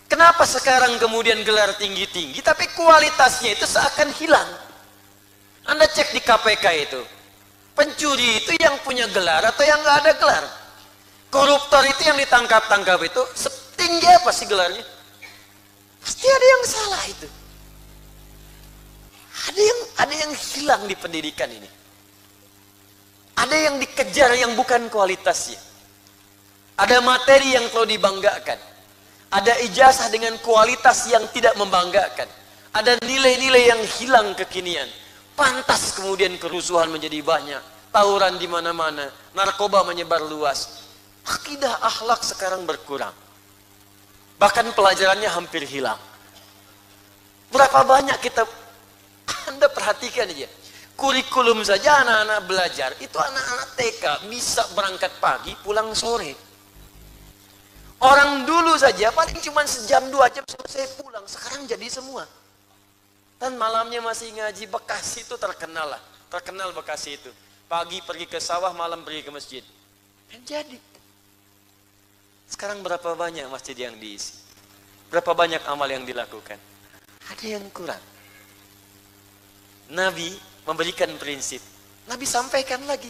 Kenapa sekarang kemudian gelar tinggi-tinggi, tapi kualitasnya itu seakan hilang? Anda cek di KPK itu, pencuri itu yang punya gelar atau yang nggak ada gelar? Koruptor itu yang ditangkap-tangkap itu setinggi apa sih gelarnya? Pasti ada yang salah itu. Ada yang hilang di pendidikan ini. Ada yang dikejar yang bukan kualitasnya. Ada materi yang perlu dibanggakan. Ada ijazah dengan kualitas yang tidak membanggakan. Ada nilai-nilai yang hilang kekinian. Pantas kemudian kerusuhan menjadi banyak. Tawuran di mana-mana. Narkoba menyebar luas. Akidah akhlak sekarang berkurang. Bahkan pelajarannya hampir hilang. Berapa banyak kita, Anda perhatikan aja. Kurikulum saja anak-anak belajar. Itu anak-anak TK bisa berangkat pagi, pulang sore. Orang dulu saja paling cuma sejam 2 jam selesai pulang. Sekarang jadi semua. Dan malamnya masih ngaji. Bekasi itu terkenal lah. Terkenal Bekasi itu. Pagi pergi ke sawah, malam pergi ke masjid. Dan jadi. Sekarang berapa banyak masjid yang diisi? Berapa banyak amal yang dilakukan? Ada yang kurang. Nabi memberikan prinsip. Nabi sampaikan lagi.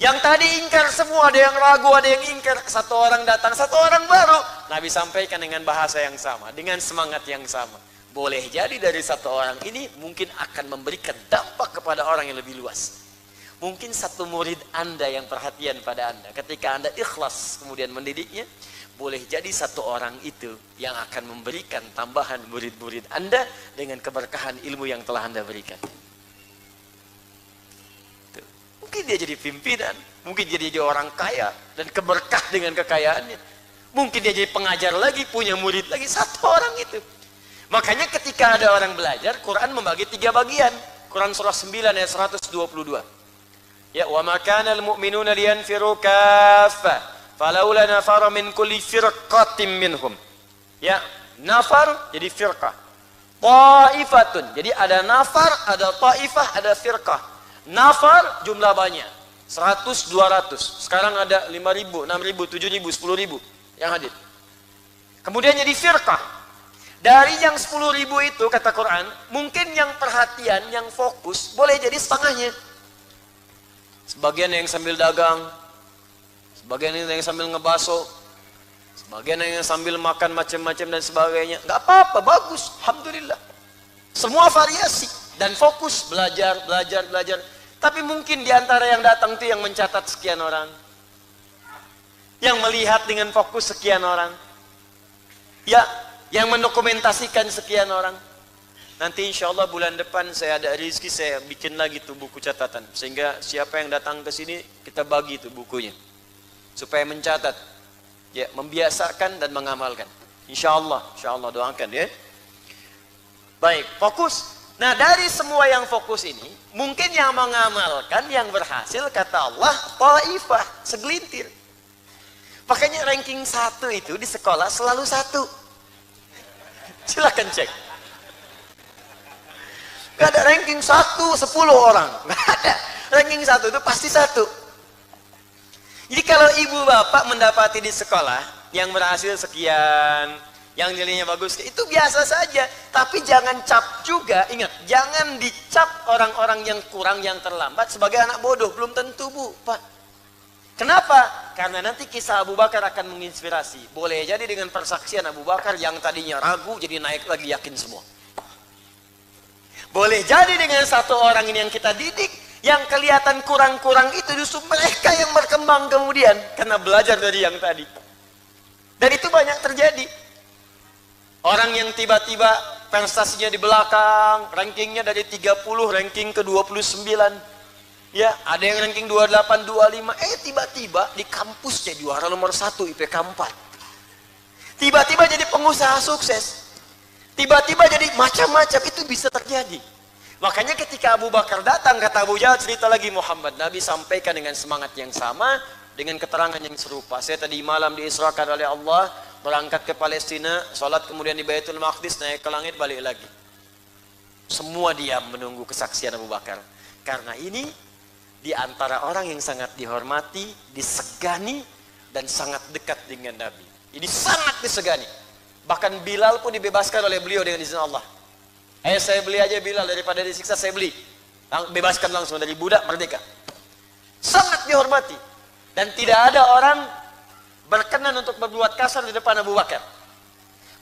Yang tadi ingkar semua, ada yang ragu, ada yang ingkar. 1 orang datang, 1 orang baru. Nabi sampaikan dengan bahasa yang sama, dengan semangat yang sama. Boleh jadi dari 1 orang ini mungkin akan memberikan dampak kepada orang yang lebih luas. Mungkin 1 murid Anda yang perhatian pada Anda. Ketika Anda ikhlas kemudian mendidiknya, boleh jadi 1 orang itu yang akan memberikan tambahan murid-murid Anda dengan keberkahan ilmu yang telah Anda berikan. Tuh. Mungkin dia jadi pimpinan, mungkin dia jadi orang kaya dan keberkah dengan kekayaannya. Mungkin dia jadi pengajar lagi, punya murid lagi, 1 orang itu. Makanya ketika ada orang belajar, Quran membagi 3 bagian. Quran surah 9 ayat 122. Ya, wa ma kana al-mu'minuna liyanfiru kaffah falaula nafara min kulli firqatin minhum. Ya, nafar jadi firqah. Ta'ifatun. Jadi ada nafar, ada ta'ifah, ada firqah. Nafar jumlah banyak. 100, 200. Sekarang ada 5.000, 6.000, 7.000, 10.000 yang hadir. Kemudian jadi firqah. Dari yang 10.000 itu kata Quran, mungkin yang perhatian, yang fokus boleh jadi setengahnya. Sebagian yang sambil dagang, sebagian yang sambil ngebaso, sebagian yang sambil makan macam-macam dan sebagainya. Nggak apa-apa, bagus, alhamdulillah. Semua variasi dan fokus belajar. Tapi mungkin di antara yang datang itu yang mencatat sekian orang, yang melihat dengan fokus sekian orang, ya, yang mendokumentasikan sekian orang. Nanti insya Allah bulan depan saya ada rezeki, saya bikin lagi tuh buku catatan, sehingga siapa yang datang ke sini kita bagi tuh bukunya, supaya mencatat, ya, membiasakan dan mengamalkan. Insya Allah doakan ya. Baik, fokus. Nah, dari semua yang fokus ini, mungkin yang mengamalkan, yang berhasil, kata Allah, ta'ifah, segelintir. Makanya ranking 1 itu di sekolah selalu 1. Silakan cek. Gak ada ranking 1, 10 orang. Gak ada. Ranking 1 itu pasti 1. Jadi kalau ibu bapak mendapati di sekolah, yang berhasil sekian, yang nilainya bagus, itu biasa saja. Tapi jangan cap juga, ingat, jangan dicap orang-orang yang kurang, yang terlambat sebagai anak bodoh. Belum tentu, Bu, Pak. Kenapa? Karena nanti kisah Abu Bakar akan menginspirasi. Boleh jadi dengan persaksian Abu Bakar yang tadinya ragu, jadi naik lagi yakin semua. Boleh jadi dengan satu orang ini yang kita didik, yang kelihatan kurang-kurang itu justru mereka yang berkembang kemudian. Karena belajar dari yang tadi. Dan itu banyak terjadi. Orang yang tiba-tiba prestasinya di belakang, rankingnya dari 30, ranking ke 29. Ya, ada yang ranking 28, 25. Tiba-tiba di kampusnya juara nomor 1 IPK 4. Tiba-tiba jadi pengusaha sukses. Tiba-tiba jadi macam-macam, itu bisa terjadi. Makanya ketika Abu Bakar datang, kata Abu Jahal, cerita lagi Muhammad, Nabi sampaikan dengan semangat yang sama, dengan keterangan yang serupa. Saya tadi malam diisrakan oleh Allah, berangkat ke Palestina, sholat kemudian di Baitul Maqdis, naik ke langit, balik lagi. Semua diam menunggu kesaksian Abu Bakar. Karena ini di antara orang yang sangat dihormati, disegani, dan sangat dekat dengan Nabi. Ini sangat disegani. Bahkan Bilal pun dibebaskan oleh beliau dengan izin Allah. Saya beli aja Bilal, daripada disiksa saya beli. Bebaskan langsung dari budak, merdeka. Sangat dihormati. Dan tidak ada orang berkenan untuk berbuat kasar di depan Abu Bakar.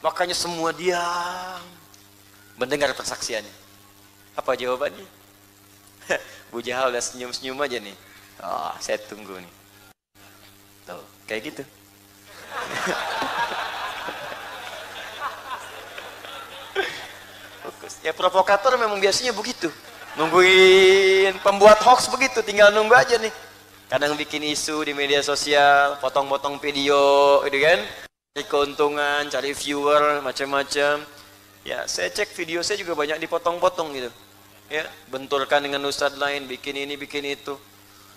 Makanya semua diam mendengar persaksiannya. Apa jawabannya? Abu Jahal udah senyum-senyum aja nih. Saya tunggu nih. Tuh, kayak gitu. Fokus. Ya provokator memang biasanya begitu. Nungguin pembuat hoax begitu, tinggal nunggu aja nih. Kadang bikin isu di media sosial, potong-potong video, gitu kan? Cari keuntungan, cari viewer, macam-macam. Ya, saya cek video saya juga banyak dipotong-potong gitu. Ya, benturkan dengan ustadz lain, bikin ini, bikin itu.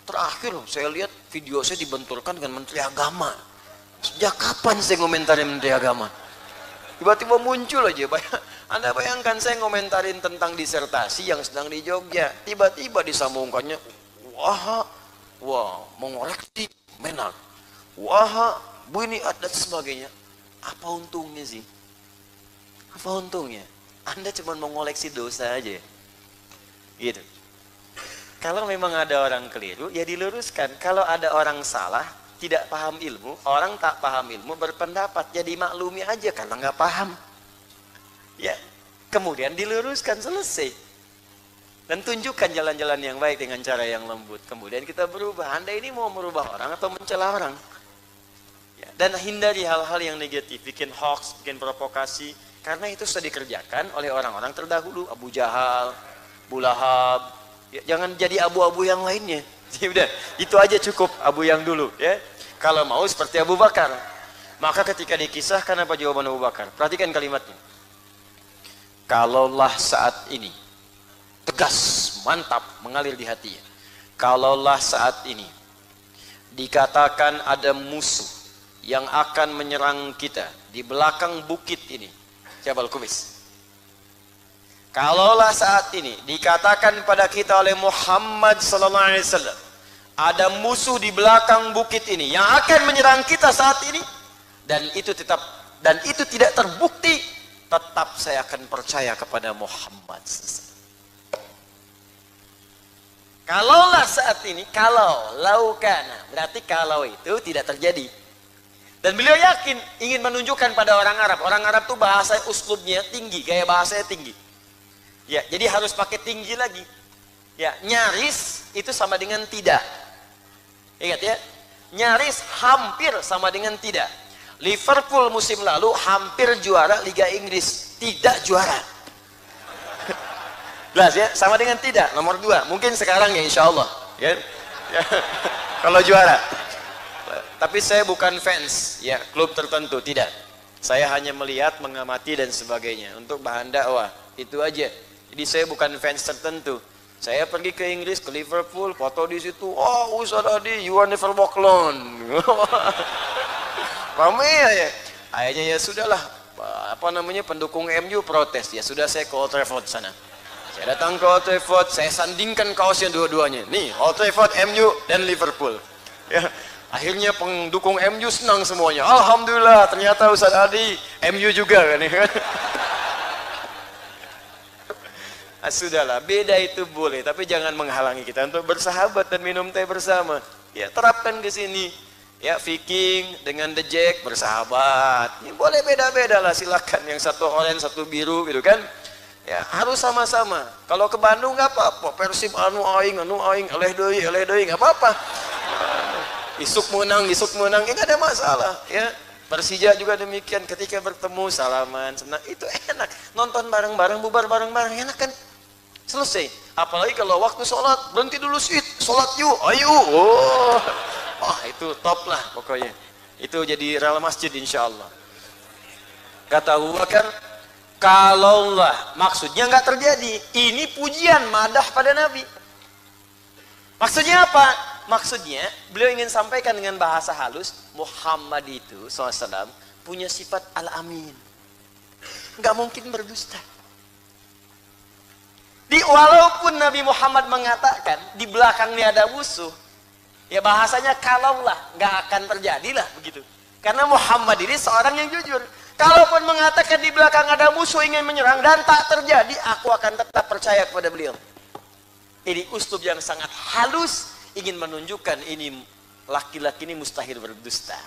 Terakhir saya lihat video saya dibenturkan dengan Menteri Agama. Sejak kapan saya ngomentarin Menteri Agama? Tiba-tiba muncul aja. Anda bayangkan saya ngomentarin tentang disertasi yang sedang di Jogja. Tiba-tiba disambungkannya, wah, mengoreksi Menak. Wah, Bu ini dan sebagainya. Apa untungnya sih? Apa untungnya? Anda cuma mengoleksi dosa aja. Gitu. Kalau memang ada orang keliru, ya diluruskan. Kalau ada orang salah, tidak paham ilmu, orang tak paham ilmu berpendapat, ya dimaklumi aja karena nggak paham. Ya, kemudian diluruskan, selesai. Dan tunjukkan jalan-jalan yang baik dengan cara yang lembut. Kemudian kita berubah. Anda ini mau merubah orang atau mencela orang? Ya, dan hindari hal-hal yang negatif, bikin hoax, bikin provokasi, karena itu sudah dikerjakan oleh orang-orang terdahulu. Abu Jahal, Abu Lahab. Ya, jangan jadi abu-abu yang lainnya. Ya udah, itu aja cukup abu yang dulu. Ya, kalau mau seperti Abu Bakar. Maka ketika dikisahkan apa jawaban Abu Bakar? Perhatikan kalimatnya. Kalaulah saat ini, tegas, mantap, mengalir di hatinya. Kalaulah saat ini dikatakan ada musuh yang akan menyerang kita di belakang bukit ini, Jabal Kubais. Kalaulah saat ini dikatakan pada kita oleh Muhammad sallallahu alaihi wasallam, ada musuh di belakang bukit ini yang akan menyerang kita saat ini, dan itu tidak terbukti, tetap saya akan percaya kepada Muhammad. Kalaulah saat ini, kalau laukana, berarti kalau itu tidak terjadi. Dan beliau yakin, ingin menunjukkan pada orang Arab. Orang Arab tuh bahasa uslubnya tinggi, gaya bahasanya tinggi. Ya, jadi harus pakai tinggi lagi. Ya, nyaris itu sama dengan tidak. Ingat ya, nyaris hampir sama dengan tidak. Liverpool musim lalu hampir juara Liga Inggris, tidak juara. Jelas ya, sama dengan tidak. Nomor 2, mungkin sekarang ya insya Allah. Ya, ya. Kalau juara. Tapi saya bukan fans ya klub tertentu, tidak. Saya hanya melihat, mengamati dan sebagainya untuk bahan dakwah, itu aja. Jadi saya bukan fans tertentu. Saya pergi ke Inggris, ke Liverpool, foto di situ. Oh, Ustaz Adi, you are never walk alone. Ramai ya. Akhirnya ya sudahlah. Apa namanya, pendukung MU protes. Ya sudah, saya ke Old Trafford sana. Saya datang ke Old Trafford, saya sandingkan kaosnya dua-duanya. Nih, Old Trafford, MU dan Liverpool. Ya. Akhirnya pendukung MU senang semuanya. Alhamdulillah, ternyata Ustaz Adi MU juga kan. Sudahlah, beda itu boleh, tapi jangan menghalangi kita untuk bersahabat dan minum teh bersama. Ya, terapkan ke sini. Ya, Viking dengan The Jack bersahabat. Ya, boleh beda-beda lah, silakan. Yang satu oranye, satu biru gitu kan. Ya, harus sama-sama. Kalau ke Bandung nggak apa-apa. Persib anu aing, eleh deui nggak apa-apa. Isuk menang, ya nggak ada masalah. Ya, Persija juga demikian. Ketika bertemu salaman, senang, itu enak. Nonton bareng-bareng, bubar bareng-bareng, enak kan? Selesai. Apalagi kalau waktu sholat, berhenti dulu sih, sholat yuk, ayo. Oh, itu top lah pokoknya. Itu jadi rel masjid insya Allah. Kata Abu Bakar, kalaulah, maksudnya nggak terjadi. Ini pujian, madah pada Nabi. Maksudnya apa? Maksudnya beliau ingin sampaikan dengan bahasa halus, Muhammad itu SAW punya sifat al-amin, nggak mungkin berdusta. Walaupun Nabi Muhammad mengatakan di belakangnya ada musuh, ya bahasanya kalaulah, nggak akan terjadilah begitu. Karena Muhammad ini seorang yang jujur. Kalaupun mengatakan di belakang ada musuh ingin menyerang dan tak terjadi, aku akan tetap percaya kepada beliau. Ini uslub yang sangat halus, ingin menunjukkan ini laki-laki ini mustahil berdusta.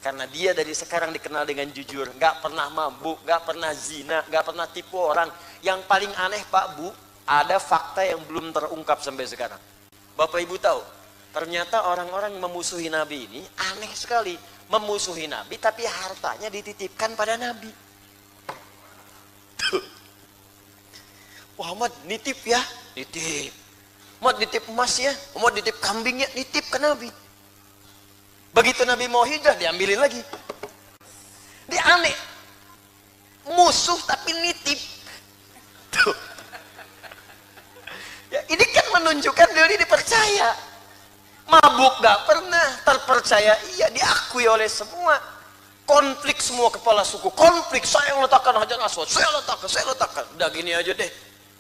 Karena dia dari sekarang dikenal dengan jujur, nggak pernah mabuk, nggak pernah zina, nggak pernah tipu orang. Yang paling aneh Pak Bu, ada fakta yang belum terungkap sampai sekarang. Bapak Ibu tahu, ternyata orang-orang yang memusuhi Nabi ini aneh sekali. Memusuhi Nabi tapi hartanya dititipkan pada Nabi. Tuh. Muhammad nitip ya, nitip. Muhammad nitip emas ya, Muhammad nitip kambingnya, nitip ke Nabi. Begitu Nabi mau hijrah, diambilin lagi. Dia aneh. Musuh tapi nitip. Tuh. Ya, ini kan menunjukkan dia ini dipercaya. Mabuk gak pernah, terpercaya iya, diakui oleh semua. Konflik semua kepala suku, konflik, saya yang letakkan Hajar Aswad, saya letakkan. Udah gini aja deh,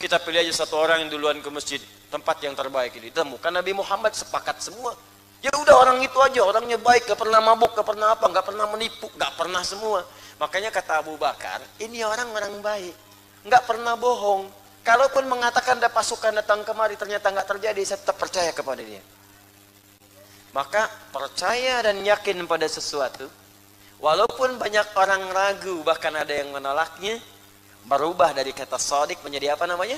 kita pilih aja satu orang yang duluan ke masjid, tempat yang terbaik ini. Temukan Nabi Muhammad, sepakat semua. Ya udah orang itu aja, orangnya baik, gak pernah mabuk, gak pernah apa, gak pernah menipu, gak pernah semua. Makanya kata Abu Bakar, ini orang baik, gak pernah bohong. Kalaupun mengatakan ada pasukan datang kemari, ternyata gak terjadi, saya tetap percaya kepada dia. Maka percaya dan yakin pada sesuatu, walaupun banyak orang ragu, bahkan ada yang menolaknya, berubah dari kata shadiq menjadi apa namanya?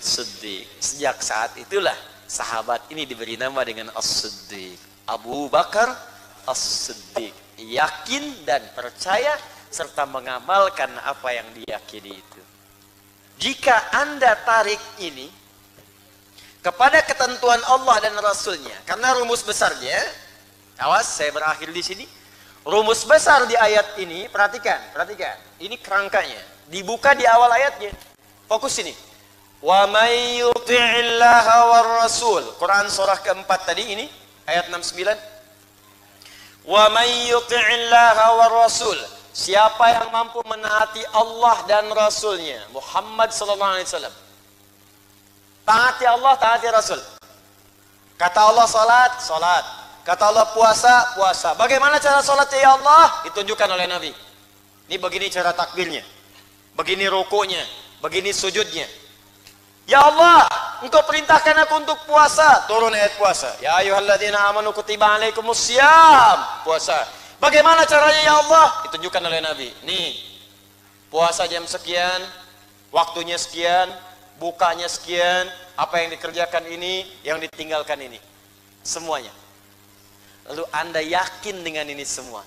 Siddiq. Sejak saat itulah sahabat ini diberi nama dengan As-Siddiq. Abu Bakar As-Siddiq. Yakin dan percaya serta mengamalkan apa yang diyakini itu. Jika Anda tarik ini kepada ketentuan Allah dan Rasulnya, karena rumus besarnya, awas saya berakhir di sini. Rumus besar di ayat ini, perhatikan, ini kerangkanya, dibuka di awal ayatnya. Fokus ini. Wa may yuti'illaha war rasul. Quran surah keempat tadi ini, ayat 69. Wa may yuti'illaha war rasul. Siapa yang mampu menaati Allah dan Rasulnya Muhammad sallallahu alaihi wasallam, taati Allah, taati Rasul. Kata Allah salat, salat. Kata Allah puasa, puasa. Bagaimana cara salatnya ya Allah? Ditunjukkan oleh Nabi. Ini begini cara takbirnya, begini rukuknya, begini sujudnya. Ya Allah, Engkau perintahkan aku untuk puasa. Turun ayat puasa. Ya ayyuhalladzina amanu kutiba alaikumusiyam. Puasa. Bagaimana caranya ya Allah? Ditunjukkan oleh Nabi. Nih, puasa jam sekian, waktunya sekian, bukanya sekian, apa yang dikerjakan ini, yang ditinggalkan ini. Semuanya. Lalu Anda yakin dengan ini semua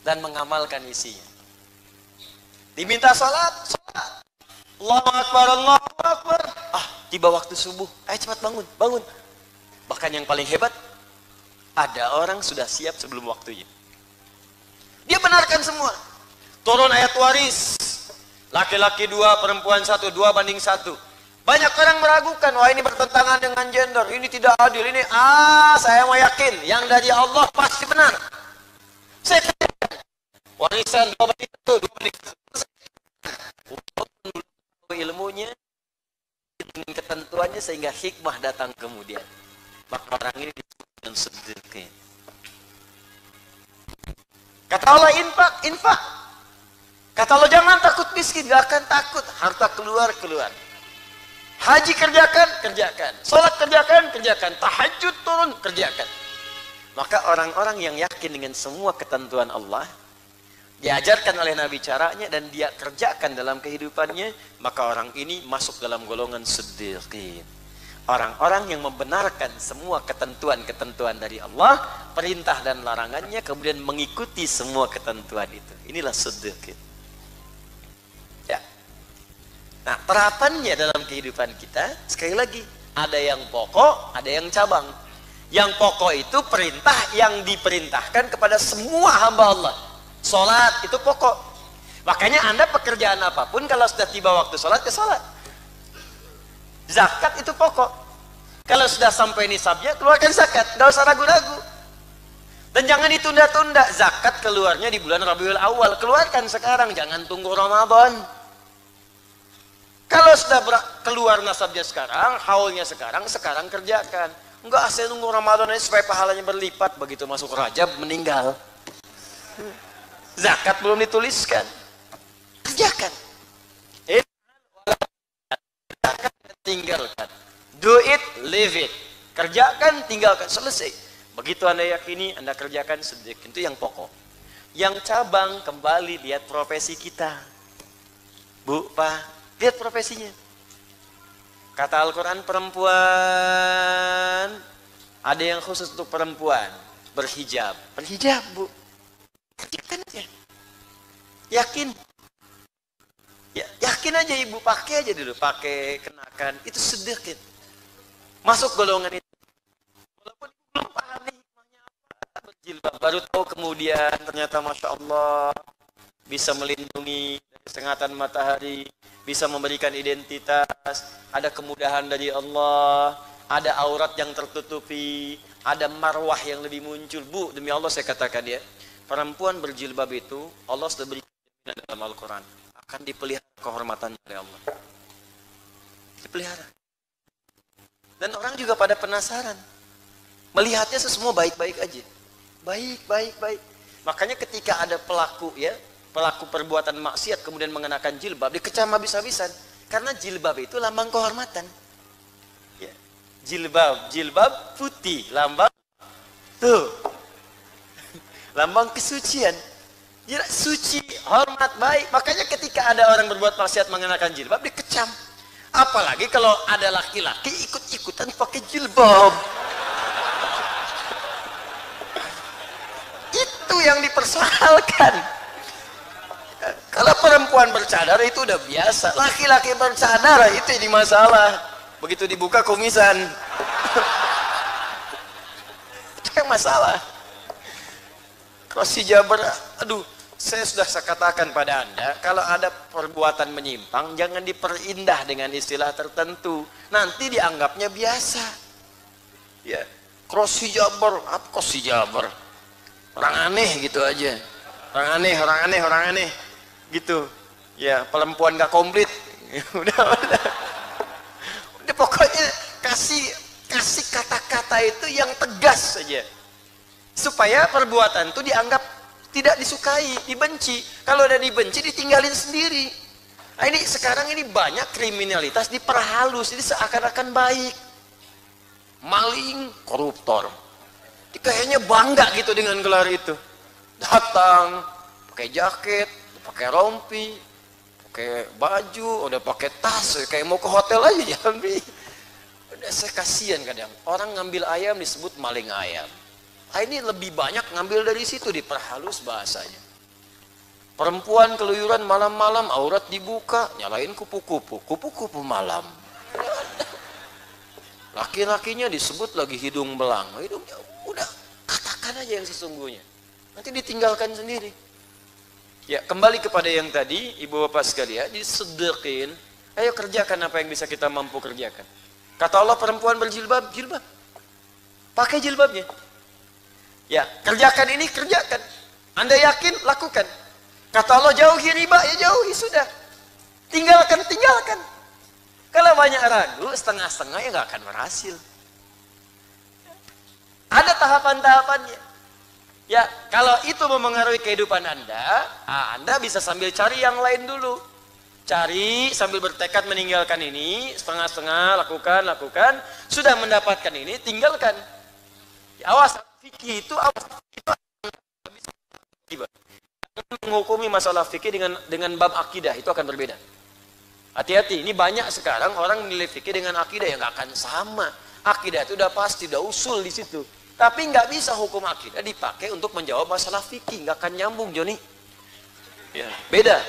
dan mengamalkan isinya. Diminta salat, salat. Allahu Akbar, Allahu Akbar. Tiba waktu subuh, ayo cepat bangun, bangun. Bahkan yang paling hebat, ada orang sudah siap sebelum waktunya. Dia benarkan semua. Turun ayat waris. Laki-laki 2, perempuan 1, 2:1. Banyak orang meragukan, wah ini bertentangan dengan gender, ini tidak adil, ini saya mau yakin, yang dari Allah pasti benar. Saya kerjakan. Warisan 2:1, 2:1. Ilmunya dengan ketentuannya sehingga hikmah datang kemudian. Maka orang ini disebut dengan sedekah. Kata Allah infak, infak. Kata Allah jangan takut miskin, gak akan takut. Harta keluar, keluar. Haji kerjakan, kerjakan. Salat kerjakan, kerjakan. Tahajud turun, kerjakan. Maka orang-orang yang yakin dengan semua ketentuan Allah, diajarkan oleh Nabi caranya dan dia kerjakan dalam kehidupannya, maka orang ini masuk dalam golongan siddiqin. Orang-orang yang membenarkan semua ketentuan-ketentuan dari Allah, perintah dan larangannya, kemudian mengikuti semua ketentuan itu. Inilah siddiqin. Ya. Nah, terapannya dalam kehidupan kita, sekali lagi, ada yang pokok, ada yang cabang. Yang pokok itu perintah yang diperintahkan kepada semua hamba Allah. Salat itu pokok. Makanya Anda pekerjaan apapun, kalau sudah tiba waktu salat, ya salat. Zakat itu pokok. Kalau sudah sampai nisabnya, keluarkan zakat. Nggak usah ragu-ragu. Dan jangan ditunda-tunda. Zakat keluarnya di bulan Rabiul Awal. Keluarkan sekarang, jangan tunggu Ramadan. Kalau sudah keluar nasabnya sekarang, haulnya sekarang kerjakan. Enggak, saya tunggu Ramadan ini supaya pahalanya berlipat. Begitu masuk Rajab, meninggal. Zakat belum dituliskan. Kerjakan. Tinggalkan. Do it, leave it. Kerjakan, tinggalkan, selesai. Begitu Anda yakini, Anda kerjakan sedikit. Itu yang pokok. Yang cabang, kembali lihat profesi kita. Bu, Pak, lihat profesinya. Kata Al-Quran, perempuan, ada yang khusus untuk perempuan, berhijab. Berhijab, Bu. Kerjakan aja. Yakin. Ya, yakin aja ibu, pakai aja dulu, pakai, kenakan, itu sedikit. Masuk golongan itu. Walaupun ibu belum paham nih hikmahnya apa, berjilbab, baru tahu kemudian ternyata Masya Allah bisa melindungi dari sengatan matahari, bisa memberikan identitas, ada kemudahan dari Allah, ada aurat yang tertutupi, ada marwah yang lebih muncul. Bu, demi Allah saya katakan ya, perempuan berjilbab itu Allah sudah berikan dalam Al-Quran. Akan dipelihara kehormatannya oleh Allah. Dipelihara. Dan orang juga pada penasaran. Melihatnya semua baik-baik aja. Baik, baik, baik. Makanya ketika ada pelaku ya, pelaku perbuatan maksiat kemudian mengenakan jilbab, dikecam habis-habisan. Karena jilbab itu lambang kehormatan. Ya. Jilbab putih, lambang tuh. Lambang kesucian. Ya, suci, hormat, baik. Makanya ketika ada orang berbuat maksiat mengenakan jilbab, dikecam. Apalagi kalau ada laki-laki ikut-ikutan pakai jilbab. Itu yang dipersoalkan. Kalau perempuan bercadar itu udah biasa. Laki-laki bercadar itu jadi masalah. Begitu dibuka kumisan. Itu yang masalah. Kalau si Jabar, aduh, saya sudah katakan pada Anda, kalau ada perbuatan menyimpang, jangan diperindah dengan istilah tertentu. Nanti dianggapnya biasa. Ya, cross hijaber, apa cross hijaber? Orang aneh gitu aja. orang aneh gitu ya, perempuan gak komplit. udah pokoknya kasih kata-kata itu yang tegas saja supaya perbuatan itu dianggap tidak disukai, dibenci. Kalau udah dibenci ditinggalin sendiri. Nah, ini sekarang ini banyak kriminalitas diperhalus, ini seakan-akan baik. Maling, koruptor, kayaknya bangga gitu dengan gelar itu. Datang pakai jaket, pakai rompi, pakai baju, udah pakai tas, kayak mau ke hotel aja Jambi. Udah saya kasihan kadang orang ngambil ayam disebut maling ayam. Nah, ini lebih banyak ngambil dari situ, diperhalus bahasanya. Perempuan keluyuran malam-malam, aurat dibuka, nyalain kupu-kupu malam. Laki-lakinya disebut lagi hidung belang, hidungnya udah katakan aja yang sesungguhnya. Nanti ditinggalkan sendiri. Ya, kembali kepada yang tadi, ibu bapak sekalian, disedekhin, ayo kerjakan apa yang bisa kita mampu kerjakan. Kata Allah, perempuan berjilbab, jilbab. Pakai jilbabnya. Ya, kerjakan ini, kerjakan. Anda yakin, lakukan. Kata Allah, jauhi riba, ya jauhi, sudah. Tinggalkan. Kalau banyak ragu, setengah-setengah ya nggak akan berhasil. Ada tahapan-tahapannya. Ya, kalau itu memengaruhi kehidupan Anda bisa sambil cari yang lain dulu. Cari sambil bertekad meninggalkan ini, setengah-setengah, lakukan. Sudah mendapatkan ini, tinggalkan. Ya, awas, fikih itu menghukumi masalah fikih dengan bab akidah itu akan berbeda. Hati-hati, ini banyak sekarang orang menilai fikih dengan akidah yang nggak akan sama. Akidah itu udah pasti, udah usul di situ. Tapi nggak bisa hukum akidah dipakai untuk menjawab masalah fikih, nggak akan nyambung, Joni. Ya, beda.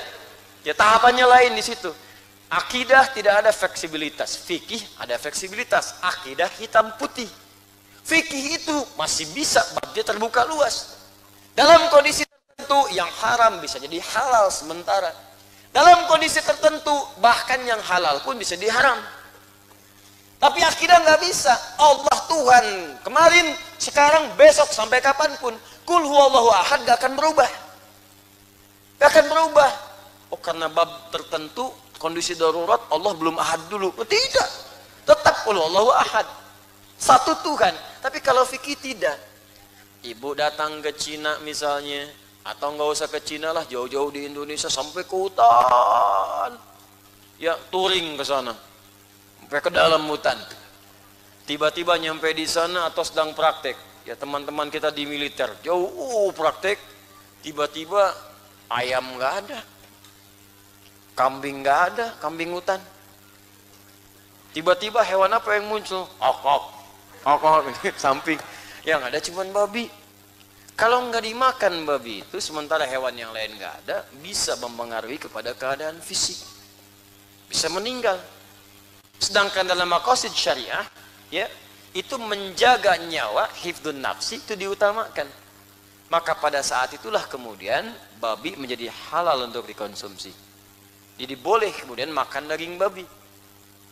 Ya, tahapannya lain di situ. Akidah tidak ada fleksibilitas, fikih ada fleksibilitas. Akidah hitam putih. Fikih itu masih bisa, babnya terbuka luas. Dalam kondisi tertentu yang haram bisa jadi halal sementara. Dalam kondisi tertentu bahkan yang halal pun bisa diharam. Tapi akidah nggak bisa. Allah Tuhan kemarin, sekarang, besok, sampai kapanpun. Kul huwallahu ahad gak akan berubah. Gak akan berubah. Oh, karena bab tertentu kondisi darurat Allah belum ahad dulu. Oh, tidak. Tetap kul huwallahu ahad. Satu Tuhan. Tapi kalau fikih tidak. Ibu datang ke Cina misalnya, atau nggak usah ke Cina lah, jauh-jauh di Indonesia sampai ke hutan. Ya, touring ke sana. Sampai ke dalam hutan. Tiba-tiba nyampe di sana atau sedang praktek. Ya, teman-teman kita di militer, jauh praktek. Tiba-tiba ayam nggak ada. Kambing nggak ada, kambing hutan. Tiba-tiba hewan apa yang muncul? Okok, samping. Yang ada cuman babi. Kalau nggak dimakan babi itu, sementara hewan yang lain nggak ada, bisa mempengaruhi kepada keadaan fisik. Bisa meninggal. Sedangkan dalam maqasid syariah, ya, itu menjaga nyawa, hifdun nafsi itu diutamakan. Maka pada saat itulah kemudian babi menjadi halal untuk dikonsumsi. Jadi boleh kemudian makan daging babi.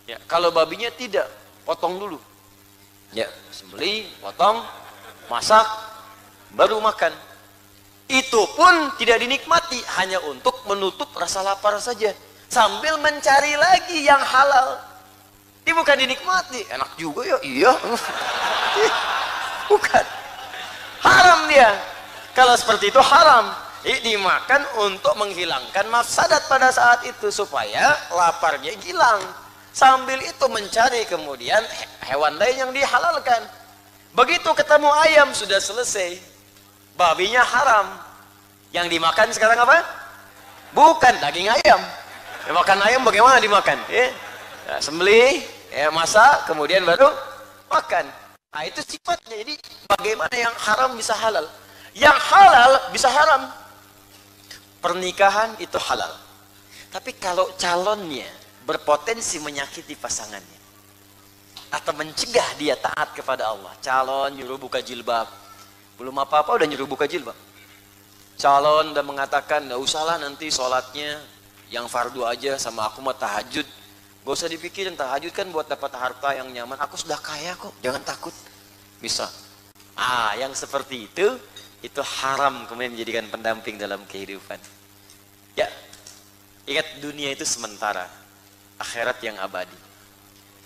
Ya, kalau babinya tidak, potong dulu. Ya, sembelih, potong, masak, baru makan. Itu pun tidak dinikmati, hanya untuk menutup rasa lapar saja, sambil mencari lagi yang halal. Ini bukan dinikmati, enak juga ya, iya. Bukan. Haram dia. Kalau seperti itu haram. Dimakan untuk menghilangkan mafsadat pada saat itu, supaya laparnya hilang. Sambil itu mencari kemudian hewan lain yang dihalalkan. Begitu ketemu ayam sudah selesai. Babinya haram. Yang dimakan sekarang apa? Bukan daging ayam. Makan ayam bagaimana dimakan? Nah, sembelih, masak, kemudian baru makan. Nah, itu sifatnya. Jadi bagaimana yang haram bisa halal? Yang halal bisa haram. Pernikahan itu halal. Tapi kalau calonnya berpotensi menyakiti pasangannya atau mencegah dia taat kepada Allah, calon nyuruh buka jilbab, belum apa-apa udah nyuruh buka jilbab. Calon udah mengatakan, nggak usahlah nanti sholatnya yang fardu aja, sama aku mah tahajud. Gak usah dipikirin, tahajud kan buat dapat harta yang nyaman. Aku sudah kaya kok, jangan takut. Bisa. Yang seperti itu itu haram kemudian dijadikan pendamping dalam kehidupan. Ya, ingat dunia itu sementara, akhirat yang abadi.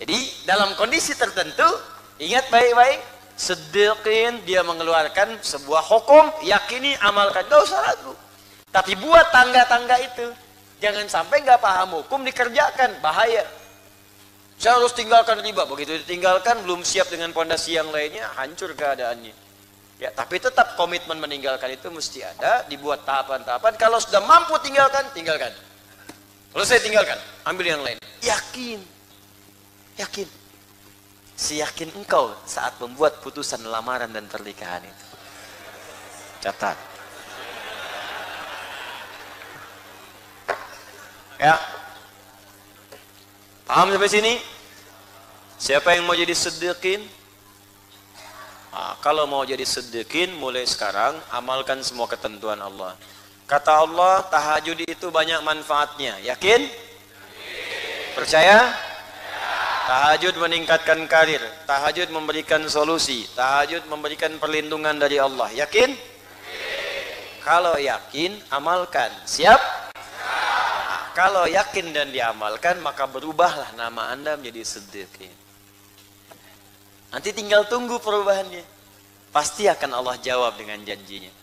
Jadi dalam kondisi tertentu, ingat baik-baik, siddiqin, dia mengeluarkan sebuah hukum, yakini, amalkan, gak usah ragu. Tapi buat tangga-tangga itu, jangan sampai gak paham hukum dikerjakan, bahaya. Saya harus tinggalkan riba, begitu ditinggalkan belum siap dengan pondasi yang lainnya, hancur keadaannya. Ya, tapi tetap komitmen meninggalkan itu mesti ada, dibuat tahapan-tahapan. Kalau sudah mampu tinggalkan, tinggalkan. Kalau saya tinggalkan, ambil yang lain. Yakin. Yakin. Seyakin engkau saat membuat putusan lamaran dan pernikahan itu. Catat. Ya. Paham sampai sini? Siapa yang mau jadi siddiqin? Nah, kalau mau jadi siddiqin, mulai sekarang amalkan semua ketentuan Allah. Kata Allah, tahajud itu banyak manfaatnya. Yakin? Percaya? Tahajud meningkatkan karir. Tahajud memberikan solusi. Tahajud memberikan perlindungan dari Allah. Yakin? Kalau yakin, amalkan. Siap? Nah, kalau yakin dan diamalkan, maka berubahlah nama Anda menjadi siddiqin. Nanti tinggal tunggu perubahannya. Pasti akan Allah jawab dengan janjinya.